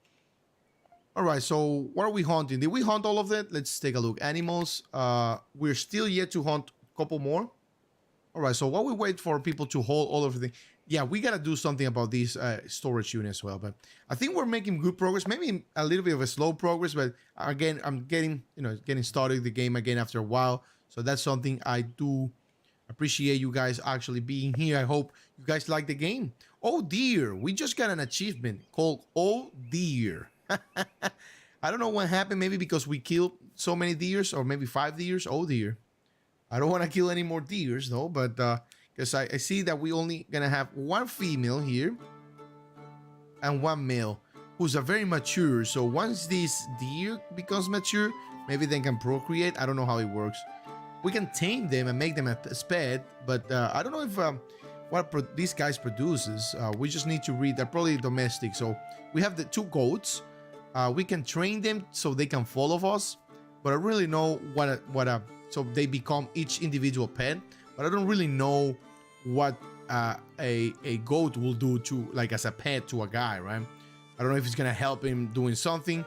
Speaker 1: All right, so what are we hunting? Did we hunt all of that? Let's take a look. Animals. We're still yet to hunt a couple more. All right, so while we wait for people to hold all of everything, yeah, we gotta do something about these storage units as well. But I think we're making good progress. Maybe a little bit of a slow progress, but again, I'm getting started the game again after a while. So that's something I do appreciate you guys actually being here. I hope you guys like the game. Oh dear, we just got an achievement called Oh Deer. I don't know what happened. Maybe because we killed so many deers, or maybe 5 deers. Oh dear. I don't want to kill any more deers though, but because I see that we only gonna have 1 female here and 1 male who's a very mature. So once this deer becomes mature, maybe they can procreate. I don't know how it works. We can tame them and make them a pet, but I don't know if these guys produces. We just need to read. They're probably domestic. So we have the 2 goats. We can train them so they can follow us, but I really know so they become each individual pet. But I don't really know what a goat will do to, like, as a pet to a guy, right? I don't know if it's gonna help him doing something.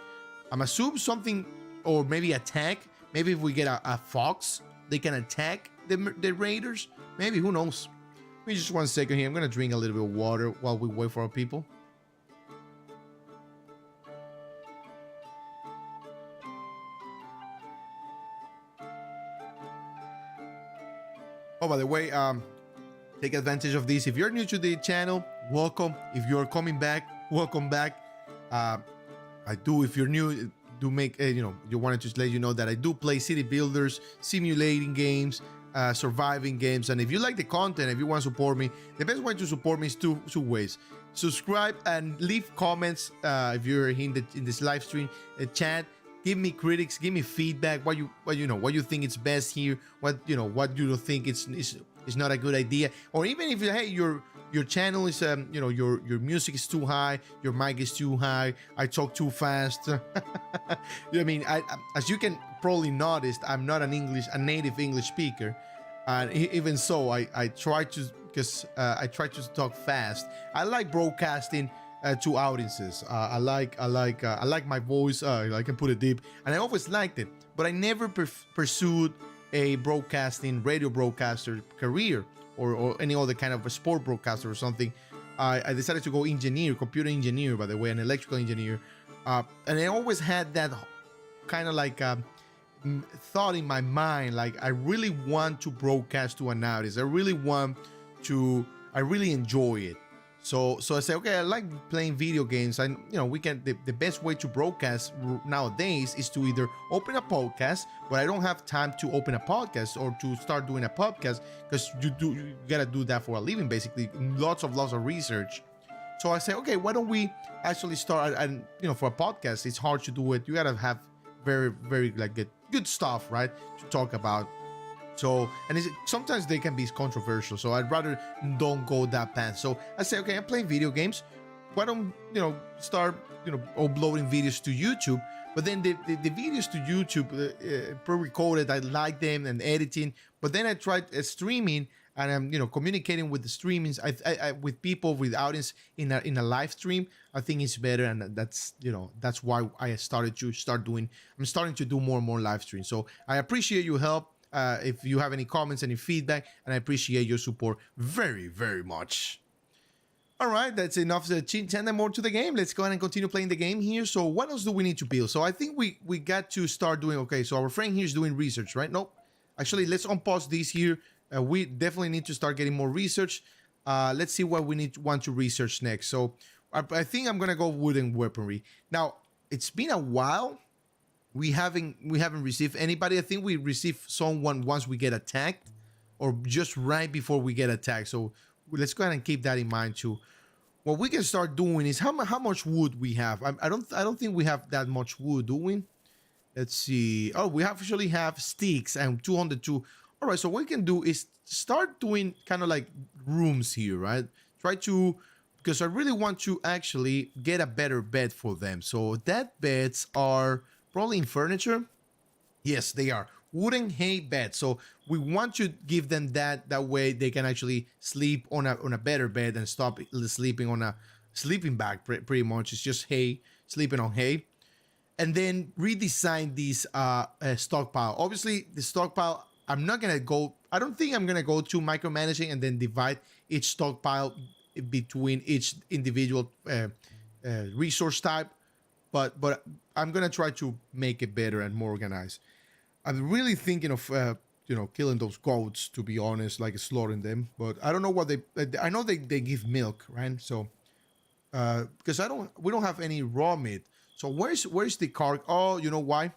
Speaker 1: I'm assuming something, or maybe attack. Maybe if we get a fox, they can attack the raiders. Maybe, who knows? Give me just 1 second here. I'm gonna drink a little bit of water while we wait for our people. Oh, by the way, take advantage of this. If you're new to the channel, welcome. If you're coming back, welcome back. I do, if you're new, do make, you wanted to let you know that I do play city builders, simulating games, surviving games. And if you like the content, if you want to support me, the best way to support me is two ways. Subscribe and leave comments if you're in this live stream, chat. Give me critics, give me feedback. What you think is best here. What you think is not a good idea. Or even if hey, your channel is your music is too high, your mic is too high, I talk too fast. I mean, as you can probably notice, I'm not a native English speaker, and even so, I try to, because I try to talk fast. I like broadcasting to audiences. I like my voice. I can put it deep, and I always liked it. But I never pursued a radio broadcaster career, or any other kind of a sport broadcaster or something. I decided to go computer engineer, by the way, an electrical engineer, and I always had that kind of like thought in my mind, like I really want to broadcast to an audience. I really enjoy it. So I say, okay, I like playing video games. And the best way to broadcast nowadays is to either open a podcast, but I don't have time to open a podcast or to start doing a podcast, because you gotta do that for a living, basically. Lots of research. So I say, okay, why don't we actually start? And for a podcast, it's hard to do it. You gotta have very, very like good stuff, right, to talk about. So, and sometimes they can be controversial. So I'd rather don't go that path. So I say, okay, I'm playing video games. Why don't start uploading videos to YouTube? But then the videos to YouTube pre-recorded, I like them and editing. But then I tried streaming, and I'm communicating with the streamings I with people, with audience in a live stream. I think it's better, and that's why I'm starting to do more and more live streams. So I appreciate your help. If you have any comments, any feedback, and I appreciate your support very, very much. All right, that's enough to tend more to the game. Let's go ahead and continue playing the game here. So what else do we need to build? So I think we got to start doing, okay, so our friend here is doing research, right? Nope. Actually, let's unpause this here. We definitely need to start getting more research. Let's see what we want to research next. So I think I'm going to go wooden weaponry. Now, it's been a while. We haven't received anybody. I think we receive someone once we get attacked, or just right before we get attacked. So let's go ahead and keep that in mind too. What we can start doing is how much wood we have. I don't think we have that much wood, do we? Let's see. Oh, we actually have sticks and 202. All right, so what we can do is start doing kind of like rooms here, right? Because I really want to actually get a better bed for them. So that beds are probably in furniture. Yes, they are wooden hay beds. So we want to give them that way they can actually sleep on a better bed and stop sleeping on a sleeping bag. Pretty much, it's just hay, sleeping on hay. And then redesign this stockpile. Obviously, the stockpile, I don't think I'm gonna go to micromanaging and then divide each stockpile between each individual resource type. But I'm gonna try to make it better and more organized. I'm really thinking of killing those goats, to be honest, like slaughtering them. But I don't know what I know they give milk, right? So because we don't have any raw meat. So where's the oh, you know why?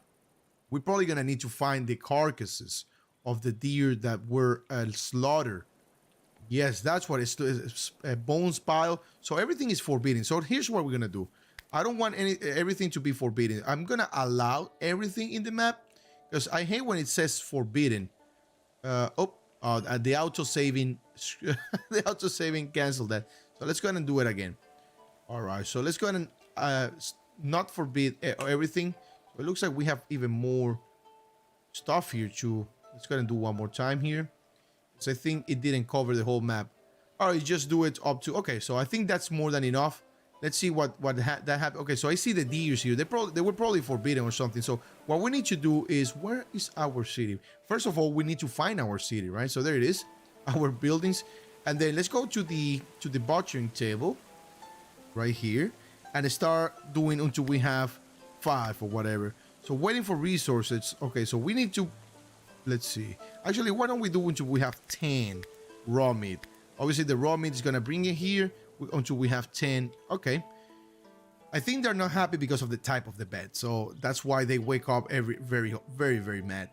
Speaker 1: We're probably gonna need to find the carcasses of the deer that were slaughtered. Yes, that's what it's a bones pile. So everything is forbidden. So here's what we're gonna do. I don't want everything to be forbidden. I'm gonna allow everything in the map because I hate when it says forbidden. The auto saving, the auto saving canceled that. So let's go ahead and do it again. All right, so let's go ahead and not forbid everything. So it looks like we have even more stuff here too. Let's go ahead and do one more time here. So I think it didn't cover the whole map. All right, just do it up to, okay, so I think that's more than enough. Let's see what that happened. Okay, so I see the deers here. They were probably forbidden or something. So what we need to do is, where is our city? First of all, we need to find our city, right? So there it is, our buildings. And then let's go to the butchering table right here and start doing until we have 5 or whatever. So waiting for resources. Okay, so we need to, let's see. Actually, why don't we do until we have 10 raw meat? Obviously, the raw meat is going to bring it here until we have 10. Okay. I think they're not happy because of the type of the bed. So that's why they wake up very, very mad.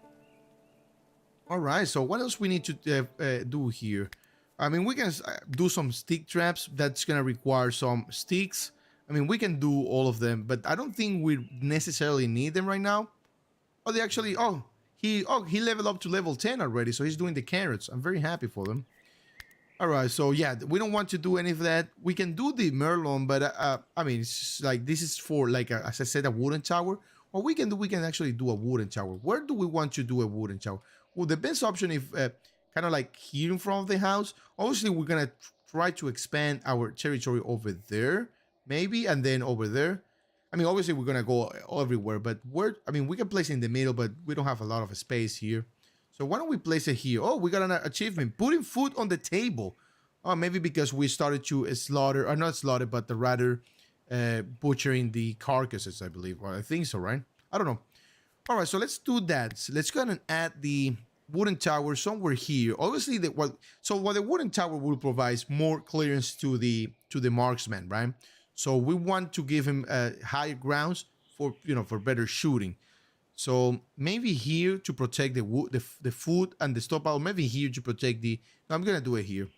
Speaker 1: All right. So what else we need to do here? I mean, we can do some stick traps. That's going to require some sticks. I mean, we can do all of them, but I don't think we necessarily need them right now. Oh, they actually, he leveled up to level 10 already. So he's doing the carrots. I'm very happy for them. All right, so yeah, we don't want to do any of that. We can do the Merlon, but I mean, it's like this is for like as I said, a wooden tower. What we can actually do a wooden tower. Where do we want to do a wooden tower? Well, the best option is kind of like here in front of the house. Obviously, we're gonna try to expand our territory over there, maybe, and then over there. I mean, obviously, we're gonna go everywhere, but I mean, we can place it in the middle, but we don't have a lot of space here. So why don't we place it here? Oh, we got an achievement. Putting food on the table. Oh, maybe because we started to slaughter, or not slaughter, but rather butchering the carcasses, I believe. Well, I think so, right? I don't know. All right, so let's do that. So let's go ahead and add the wooden tower somewhere here. Obviously, what the wooden tower will provide more clearance to the marksman, right? So we want to give him higher grounds for better shooting. So maybe here to protect the wood, the food and the stockpile. Maybe here to protect the. No, I'm gonna do it here.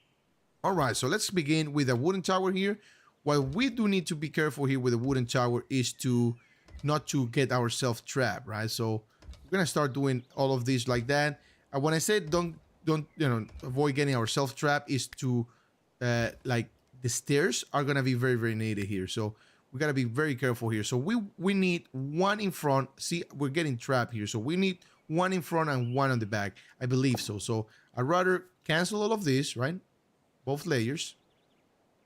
Speaker 1: All right. So let's begin with a wooden tower here. What we do need to be careful here with the wooden tower is to not to get ourselves trapped, right? So we're gonna start doing all of this like that. when I said don't avoid getting ourselves trapped, is to like the stairs are gonna be very very needed here, so we gotta be very careful here. So we need one in front. See, we're getting trapped here, so we need one in front and one on the back, I believe so I'd rather cancel all of this, right? Both layers.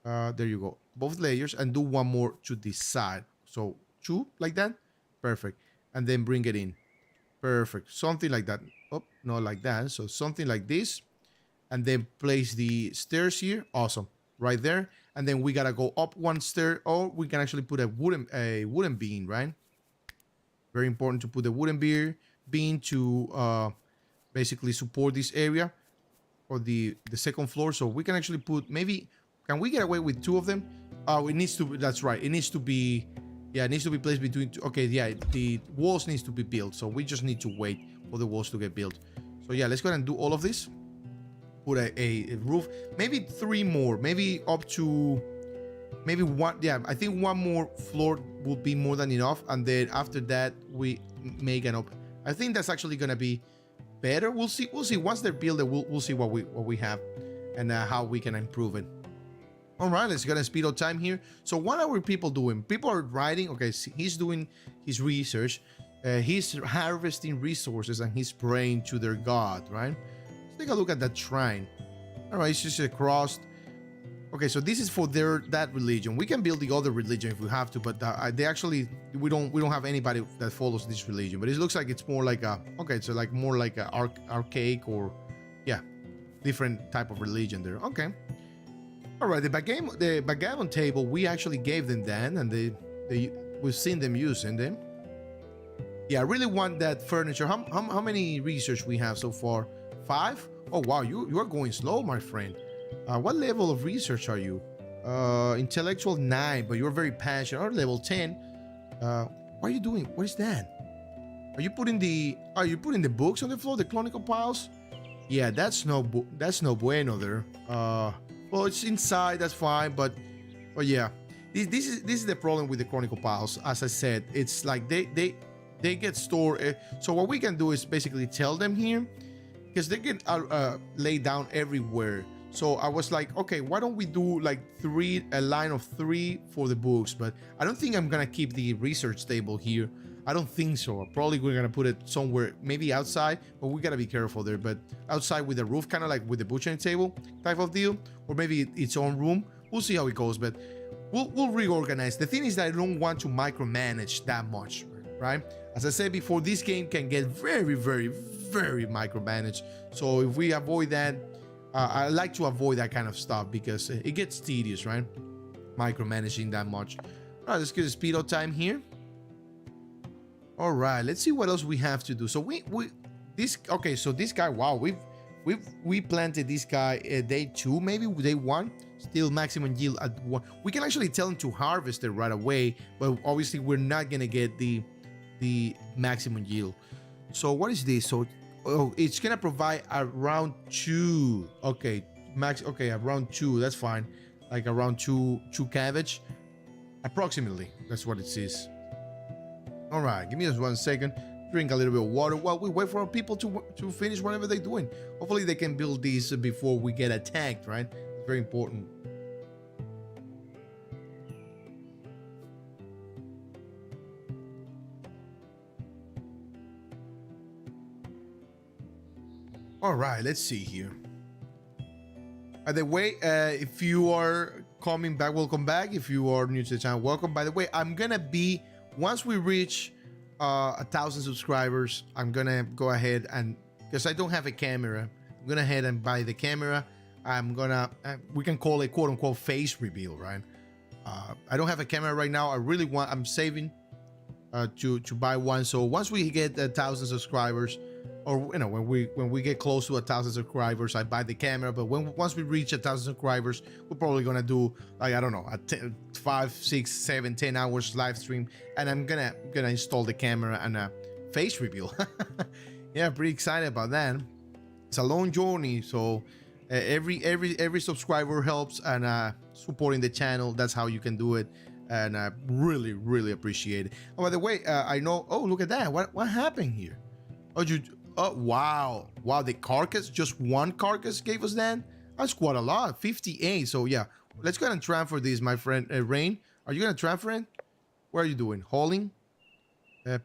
Speaker 1: There you go, both layers, and do one more to this side. So two like that, perfect, and then bring it in. Perfect, something like that. Oh, not like that. So something like this, and then place the stairs here. Awesome, right there. And then we gotta go up one stair, or we can actually put a wooden beam, right? Very important to put the wooden beam to basically support this area, or the second floor. So we can actually put, maybe, can we get away with two of them? Oh, it needs to be, that's right, it needs to be, yeah, it needs to be placed between two. Okay, yeah, the walls needs to be built, so we just need to wait for the walls to get built. So yeah, let's go ahead and do all of this. Put a roof, maybe three more, maybe up to maybe one. Yeah, I think one more floor will be more than enough, and then after that we make an up. I think that's actually gonna be better. We'll see once they're built. We'll see what we have and how we can improve it. All right, let's get a speed of time here. So what are people doing? People are writing. Okay, he's doing his research. He's harvesting resources and he's praying to their god, right? Let's take a look at that shrine. All right, it's just a cross. Okay, so this is for that religion. We can build the other religion if we have to, but they actually we don't have anybody that follows this religion. But it looks like it's more like a, okay, so like more like a archaic, or yeah, different type of religion there. Okay. All right, the backgammon table, we actually gave them that, and we've seen them using them. Yeah, I really want that furniture. How many research we have so far? 5? Oh wow, you are going slow, my friend. What level of research are you? Intellectual 9, but you're very passionate. Or level 10. What are you doing? What is that? Are you putting the books on the floor, the chronicle piles? Yeah, that's no bueno there. Well, it's inside, that's fine, but yeah, this is the problem with the chronicle piles. As I said, it's like they get stored. So what we can do is basically tell them here, because they get laid down everywhere. So I was like, okay, why don't we do like a line of 3 for the books? But I don't think I'm gonna keep the research table here. I don't think so. Probably we're gonna put it somewhere, maybe outside, but we gotta be careful there. But outside with the roof, kind of like with the butchering table type of deal, or maybe its own room. We'll see how it goes, but we'll reorganize. The thing is that I don't want to micromanage that much, right? As I said before, this game can get very, very, very micromanaged. So if we avoid that, I like to avoid that kind of stuff because it gets tedious, right? Micromanaging that much. All right, let's get a speed of time here. All right, let's see what else we have to do. So so this guy, wow, we planted this guy day 2, maybe day 1. Still maximum yield at 1. We can actually tell him to harvest it right away, but obviously we're not gonna get the maximum yield. So what is this? So it's gonna provide around 2. Okay, around 2. That's fine. Like around 2 cabbage, approximately. That's what it says. All right, give me just 1 second. Drink a little bit of water while we wait for our people to finish whatever they're doing. Hopefully they can build these before we get attacked, right? It's very important. All right, let's see here. By the way, if you are coming back, welcome back. If you are new to the channel, welcome. By the way, I'm gonna be, once we reach 1,000 subscribers, I'm gonna go ahead and, because I don't have a camera, I'm gonna head and buy the camera. I'm gonna we can call it quote-unquote face reveal, right? I don't have a camera right now. I'm saving to buy one. So once we get 1,000 subscribers, or when we get close to 1,000 subscribers, I buy the camera. But once we reach 1,000 subscribers, we're probably gonna do, like, I don't know, 5, 6, 7, 10 hours live stream, and I'm gonna install the camera and a face reveal. Yeah, pretty excited about that. It's a long journey, so every subscriber helps, and supporting the channel, that's how you can do it, and I really appreciate it. Oh, by the way, I know, oh, look at that, what happened here? Oh, wow. Wow, the carcass, just one carcass gave us that? That's quite a lot, 58. So yeah, let's go ahead and transfer this, my friend. Rain, are you going to transfer it? What are you doing? Hauling?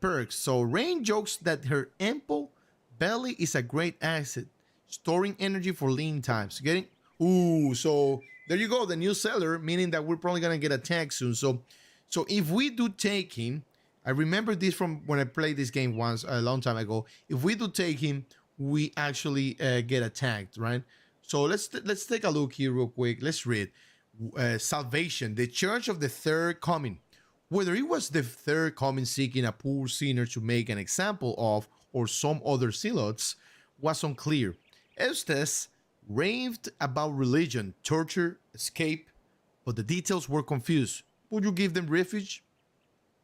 Speaker 1: Perks. So Rain jokes that her ample belly is a great asset, storing energy for lean times. Getting ooh, so there you go, the new seller, meaning that we're probably gonna get attacked soon. So if we do take him, I remember this from when I played this game once a long time ago. If we do take him, we actually get attacked, right? So let's take a look here real quick. Let's read. Salvation, the church of the third coming. Whether it was the third coming seeking a poor sinner to make an example of, or some other zealots, was unclear. Eustace raved about religion, torture, escape, but the details were confused. Would you give them refuge?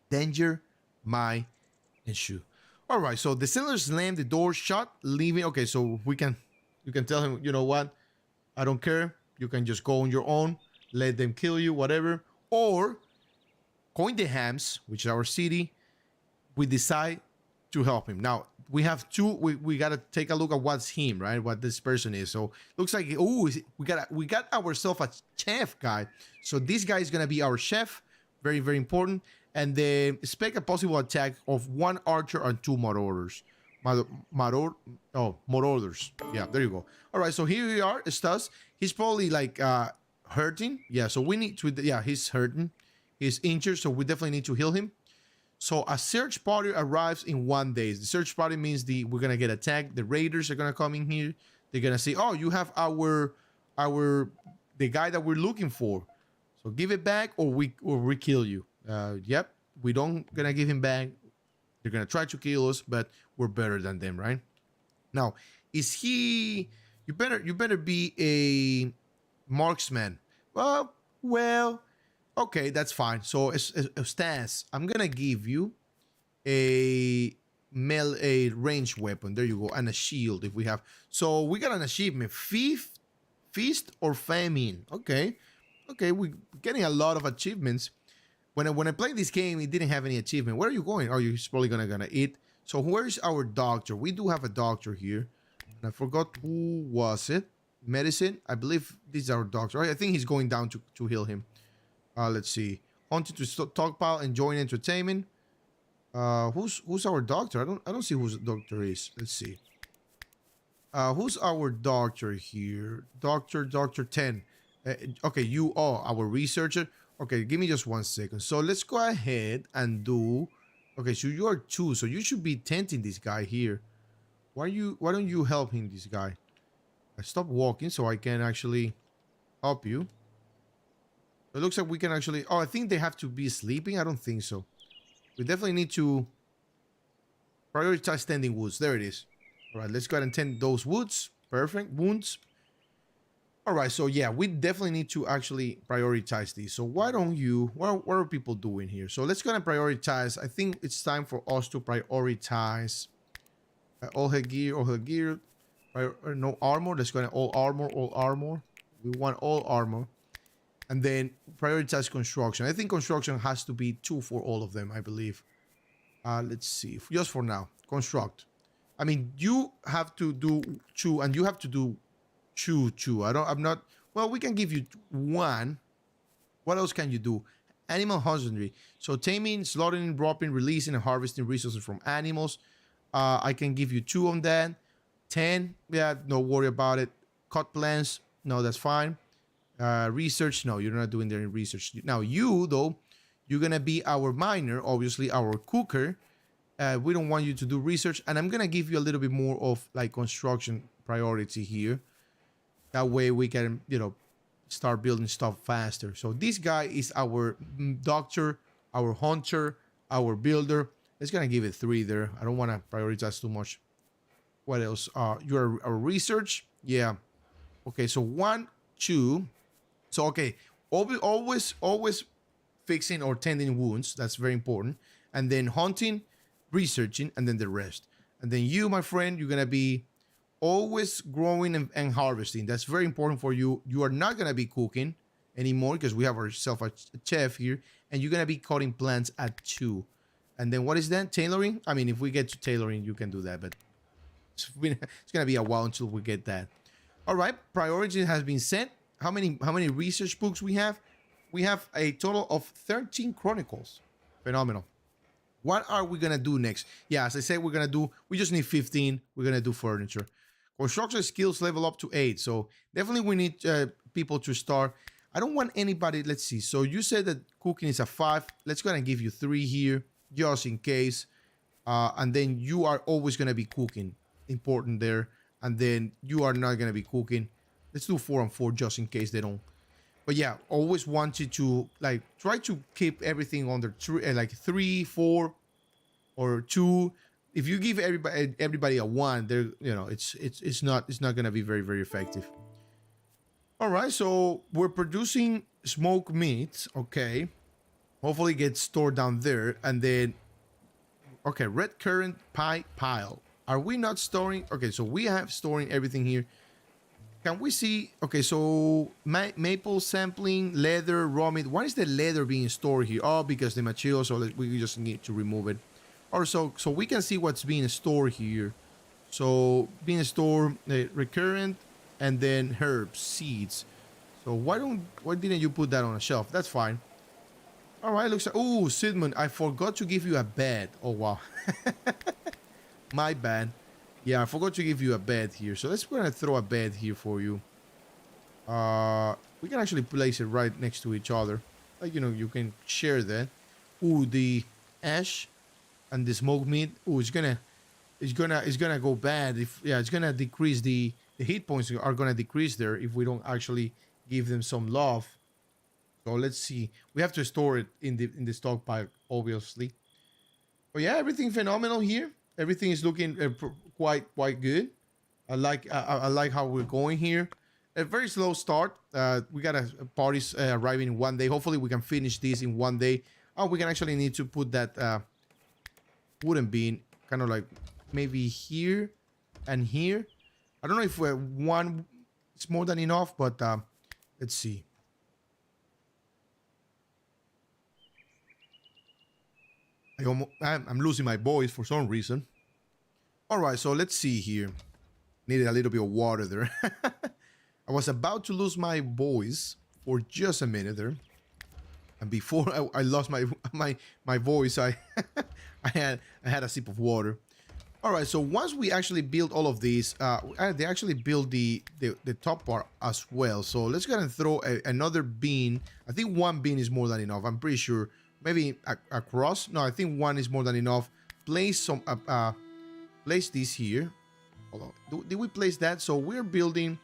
Speaker 1: Danger might ensue. All right, so the sailor slammed the door shut, leaving. Okay, so you can tell him, you know what? I don't care. You can just go on your own, let them kill you, whatever. Or Coin the Hams, which is our city, we decide to help him. Now, we have two, we got to take a look at what's him, right? What this person is. So, looks like, oh, we got ourselves a chef guy. So, this guy is going to be our chef. Very, very important. And then expect a possible attack of one archer and two marauders. Marauders. Yeah, there you go. All right, so here we are. Stas. He's probably like hurting. Yeah, so we need to, yeah, he's hurting. He's injured, so we definitely need to heal him. So a search party arrives in 1 day. The search party means we're gonna get attacked. The raiders are gonna come in here. They're gonna say, "Oh, you have the guy that we're looking for. So give it back, or we kill you." Yep, we don't gonna give him back. They're gonna try to kill us, but we're better than them, right? Now, is he? You better be a marksman. Well. Okay, that's fine. So, Stas, I'm gonna give you a range weapon. There you go, and a shield if we have. So we got an achievement: feast or famine. Okay, we're getting a lot of achievements. When I played this game, it didn't have any achievement. Where are you going? Oh, you're probably gonna eat. So where's our doctor? We do have a doctor here, and I forgot who was it. Medicine. I believe this is our doctor. I think he's going down to heal him. Let's see. Hunting to stockpile and join entertainment. Who's our doctor? I don't see who the doctor is. Let's see. Who's our doctor here? Doctor 10. Okay, you are our researcher. Okay, give me just 1 second. So let's go ahead and do. Okay, so you are 2, so you should be tenting this guy here. Why don't you help him, this guy? I stopped walking so I can actually help you. It looks like we can actually... Oh, I think they have to be sleeping. I don't think so. We definitely need to prioritize tending woods. There it is. All right, let's go ahead and tend those woods. Perfect. Wounds. All right, so yeah, we definitely need to actually prioritize these. So why don't you... What are people doing here? So let's go ahead and prioritize. I think it's time for us to prioritize all headgear. No armor. Let's go ahead and all armor. We want all armor. And then prioritize construction. I think construction has to be 2 for all of them, I believe. Let's see. Just for now. Construct. I mean, you have to do 2 and you have to do 2. I'm not... Well, we can give you 1. What else can you do? Animal husbandry. So taming, slaughtering, dropping, releasing, and harvesting resources from animals. I can give you 2 on that. 10. Yeah, don't worry about it. Cut plants. No, that's fine. Research, no, you're not doing any research. Now you, though, you're gonna be our miner, obviously our cooker. We don't want you to do research, and I'm gonna give you a little bit more of like construction priority here. That way we can, start building stuff faster. So this guy is our doctor, our hunter, our builder. It's gonna give it 3 there. I don't want to prioritize too much. What else? You're a research, yeah. Okay, so 1, 2. So, okay, always fixing or tending wounds. That's very important. And then hunting, researching, and then the rest. And then you, my friend, you're going to be always growing and harvesting. That's very important for you. You are not going to be cooking anymore because we have ourselves a chef here. And you're going to be cutting plants at 2. And then what is that? Tailoring? I mean, if we get to tailoring, you can do that. But It's gonna be a while until we get that. All right, priority has been set. How many research books we have? We have a total of 13 chronicles. Phenomenal. What are we gonna do next? Yeah, as I said, we just need 15. We're gonna do furniture. Construction skills level up to 8. So definitely we need people to start. I don't want anybody, let's see. So you said that cooking is a 5. Let's go and give you 3 here, just in case. And then you are always gonna be cooking. Important there. And then you are not gonna be cooking. Let's do 4 and 4 just in case they don't. But yeah, always wanted to like try to keep everything under like 3, 4, or 2. If you give everybody a 1, there, it's not gonna be very effective. All right, so we're producing smoked meats. Okay, hopefully it gets stored down there, and then okay, red currant pie pile. Are we not storing? Okay, so we have storing everything here. Can we see? Okay, so maple sampling, leather, raw meat. Why is the leather being stored here? Oh, because the material. So we just need to remove it. Or so we can see what's being stored here. So being stored, recurrent, and then herbs, seeds. So why didn't you put that on a shelf? That's fine. All right, looks like, oh, Sidmund, I forgot to give you a bed. Oh wow, my bad. Yeah, I forgot to give you a bed here. So let's go and throw a bed here for you. We can actually place it right next to each other. Like, you can share that. Ooh, the ash and the smoked meat. Ooh, it's gonna go bad if, yeah, it's gonna decrease the hit points are gonna decrease there if we don't actually give them some love. So let's see. We have to store it in the stockpile, obviously. But yeah, everything phenomenal here. Everything is looking quite good. I like how we're going here. A very slow start. We got parties arriving in 1 day. Hopefully we can finish this in 1 day. Oh, we can actually need to put that wooden beam kind of like maybe here and here. I don't know if one is more than enough, but let's see. I'm losing my voice for some reason. All right, so let's see here. Needed a little bit of water there. I was about to lose my voice for just a minute there, and before I lost my voice, I I had a sip of water. All right, so once we actually build all of these, they actually build the top part as well. So let's go ahead and throw another bean. I think 1 bean is more than enough. I'm pretty sure. Maybe across. No, I think 1 is more than enough. Place this here. Hold on. Did we place that? So we're building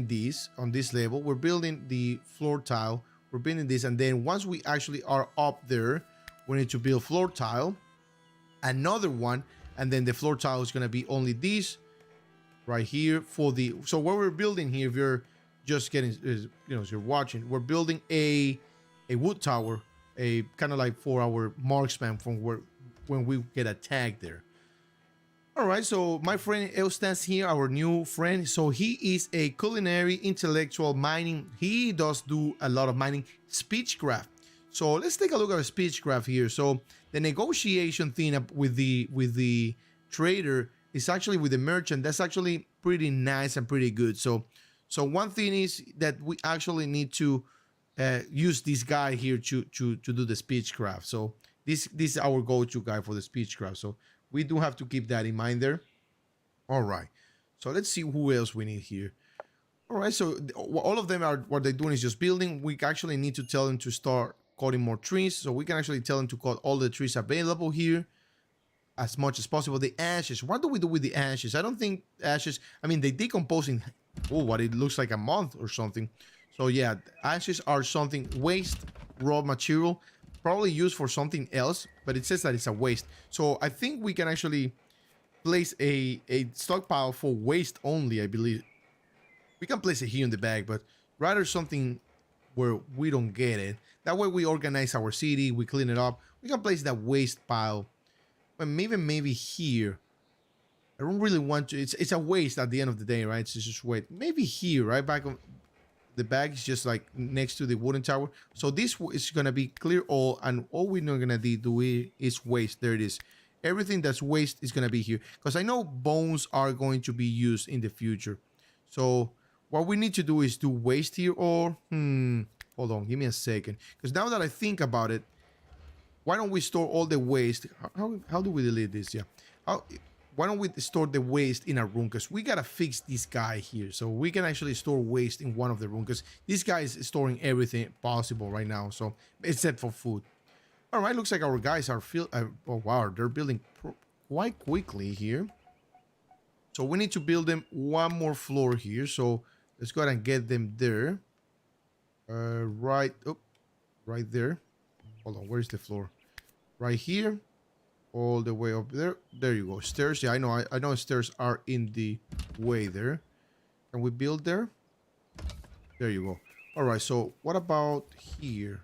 Speaker 1: these on this level. We're building the floor tile. We're building this, and then once we actually are up there, we need to build floor tile, another one, and then the floor tile is gonna be only these right here for the. So what we're building here, if you're just getting, as you're watching, we're building a wood tower, a kind of like for our marksman from when we get attacked there. All right, so my friend Eustace here, our new friend. So he is a culinary intellectual mining. He does do a lot of mining, speechcraft. So let's take a look at speechcraft here. So the negotiation thing with the trader is actually with the merchant. That's actually pretty nice and pretty good. So one thing is that we actually need to use this guy here to do the speechcraft. So this is our go-to guy for the speechcraft. So we do have to keep that in mind there. All right. So let's see who else we need here. All right. So all of them are, what they're doing is just building. We actually need to tell them to start cutting more trees. So we can actually tell them to cut all the trees available here as much as possible. The ashes. What do we do with the ashes? I don't think ashes. I mean, they decompose in, what it looks like a month or something. So yeah, ashes are something, waste, raw material, probably used for something else, but it says that it's a waste. So I think we can actually place a stockpile for waste only, I believe. We can place it here in the bag, but rather something where we don't get it. That way we organize our city, we clean it up. We can place that waste pile, but maybe here. I don't really want to, it's a waste at the end of the day, right? It's just wait. Maybe here, right back on the bag is just like next to the wooden tower. So this is gonna be clear all, and all we're not gonna do is waste. There it is. everything that's waste is gonna be here, because I know bones are going to be used in the future. So what we need to do is do waste here, or hold on, give me a second, because now that I think about it, why don't we store all the waste? How do we delete this? Yeah. Why don't we store the waste in a room? Because we gotta fix this guy here. So we can actually store waste in one of the rooms, because this guy is storing everything possible right now. So except for food. All right, looks like our guys are oh wow, they're building quite quickly here. So we need to build them one more floor here. So let's go ahead and get them there. Right there. Hold on, where's the floor? Right here, all the way up there. There you go. Stairs. Yeah, I know stairs are in the way there. Can we build there? There you go. All right, so what about here?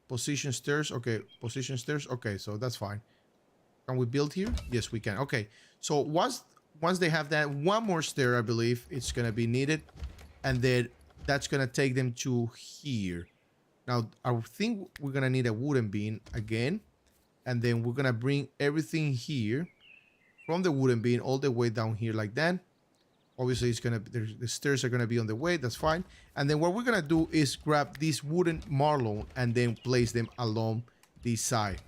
Speaker 1: Position stairs. Okay, position stairs. Okay, so that's fine. Can we build here? Yes, we can. Okay, so once they have that, one more stair, I believe it's gonna be needed, and then that's gonna take them to here. Now I think we're gonna need a wooden beam again, and then we're gonna bring everything here from the wooden beam all the way down here like that. Obviously it's gonna the stairs are gonna be on the way. That's fine. And then what we're gonna do is grab this wooden marlon and then place them along this side.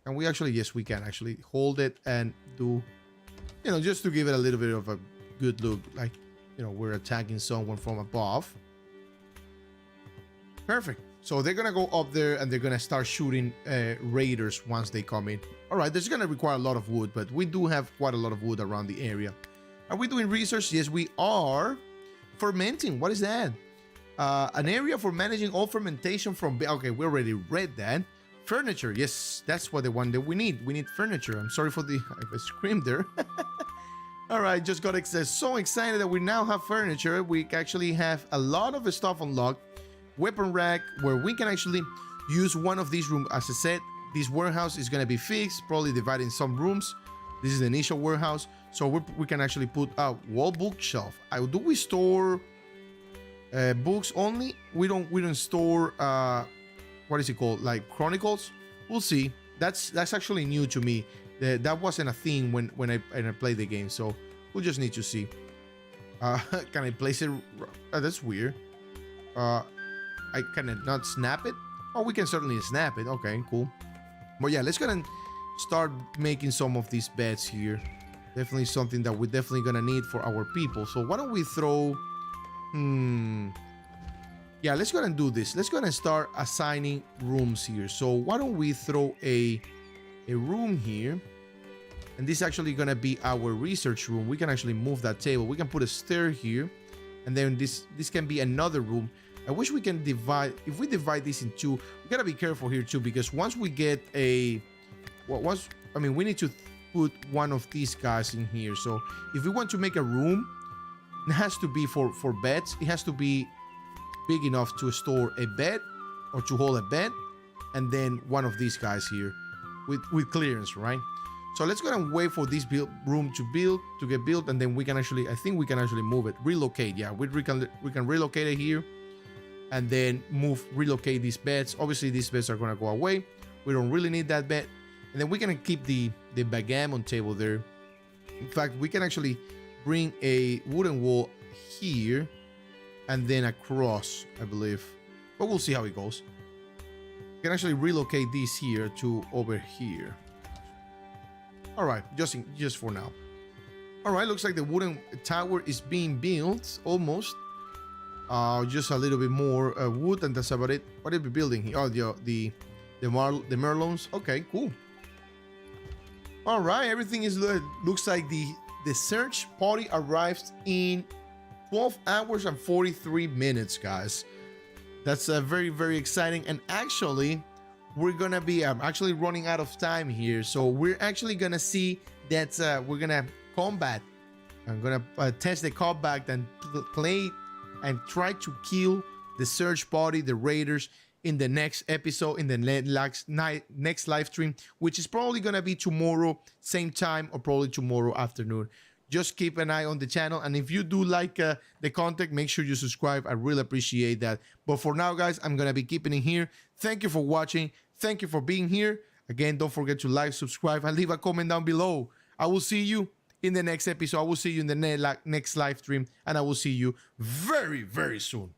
Speaker 1: And we actually, yes, we can actually hold it and do, you know, just to give it a little bit of a good look, like, you know, we're attacking someone from above. Perfect. So they're gonna go up there and they're gonna start shooting raiders once they come in. All right, this is gonna require a lot of wood, but we do have quite a lot of wood around the area. Are we doing research? Yes, we are. Fermenting, what is that? An area for managing all fermentation from... Okay, we already read that. Furniture, yes, that's what the one that we need. We need furniture. I'm sorry for the... I screamed there. All right, just got so excited that we now have furniture. We actually have a lot of stuff unlocked. Weapon rack, where we can actually use one of these rooms. As I said, this warehouse is going to be fixed, probably divided in some rooms. This is the initial warehouse, so we can actually put a wall bookshelf. Do we store books only? We don't store what is it called, like chronicles? We'll see. That's actually new to me. That wasn't a thing when I played the game, so we'll just need to see. Can I place it? That's weird. I can not snap it. Oh, we can certainly snap it. Okay, cool. But yeah, let's go and start making some of these beds here. Definitely something that we're definitely gonna need for our people. So why don't we throw... Yeah, let's go and do this. Let's go and start assigning rooms here. So why don't we throw a room here? And this is actually gonna be our research room. We can actually move that table. We can put a stair here. And then this can be another room. I wish we can divide... If we divide this in two, we gotta be careful here too, because once we get a... Well, we need to put one of these guys in here. So if we want to make a room, it has to be for beds. It has to be big enough to store a bed or to hold a bed, and then one of these guys here with clearance, right? So let's go and wait for this room to get built, and then we can actually... I think we can actually move it, relocate. Yeah, we can relocate it here, and then relocate these beds. Obviously, these beds are gonna go away. We don't really need that bed. And then we can keep the backgammon table there. In fact, we can actually bring a wooden wall here and then across, I believe. But we'll see how it goes. We can actually relocate these here to over here. All right, just for now. All right, looks like the wooden tower is being built almost. Just a little bit more wood, and that's about it. What are we building here? Oh, the Merlons. Okay, cool. All right, everything looks like the search party arrived in 12 hours and 43 minutes, guys. That's very, very exciting. And actually, we're gonna be... I'm actually running out of time here, so we're actually gonna see that we're gonna combat. I'm gonna test the combat and play and try to kill the search party, the raiders, in the next episode, in the next live stream, which is probably gonna be tomorrow, same time, or probably tomorrow afternoon. Just keep an eye on the channel, and if you do like the content, make sure you subscribe. I really appreciate that. But for now, guys, I'm gonna be keeping it here. Thank you for watching. Thank you for being here. Again, don't forget to like, subscribe, and leave a comment down below. I will see you in the next episode. I will see you in the next live stream, and I will see you very, very soon.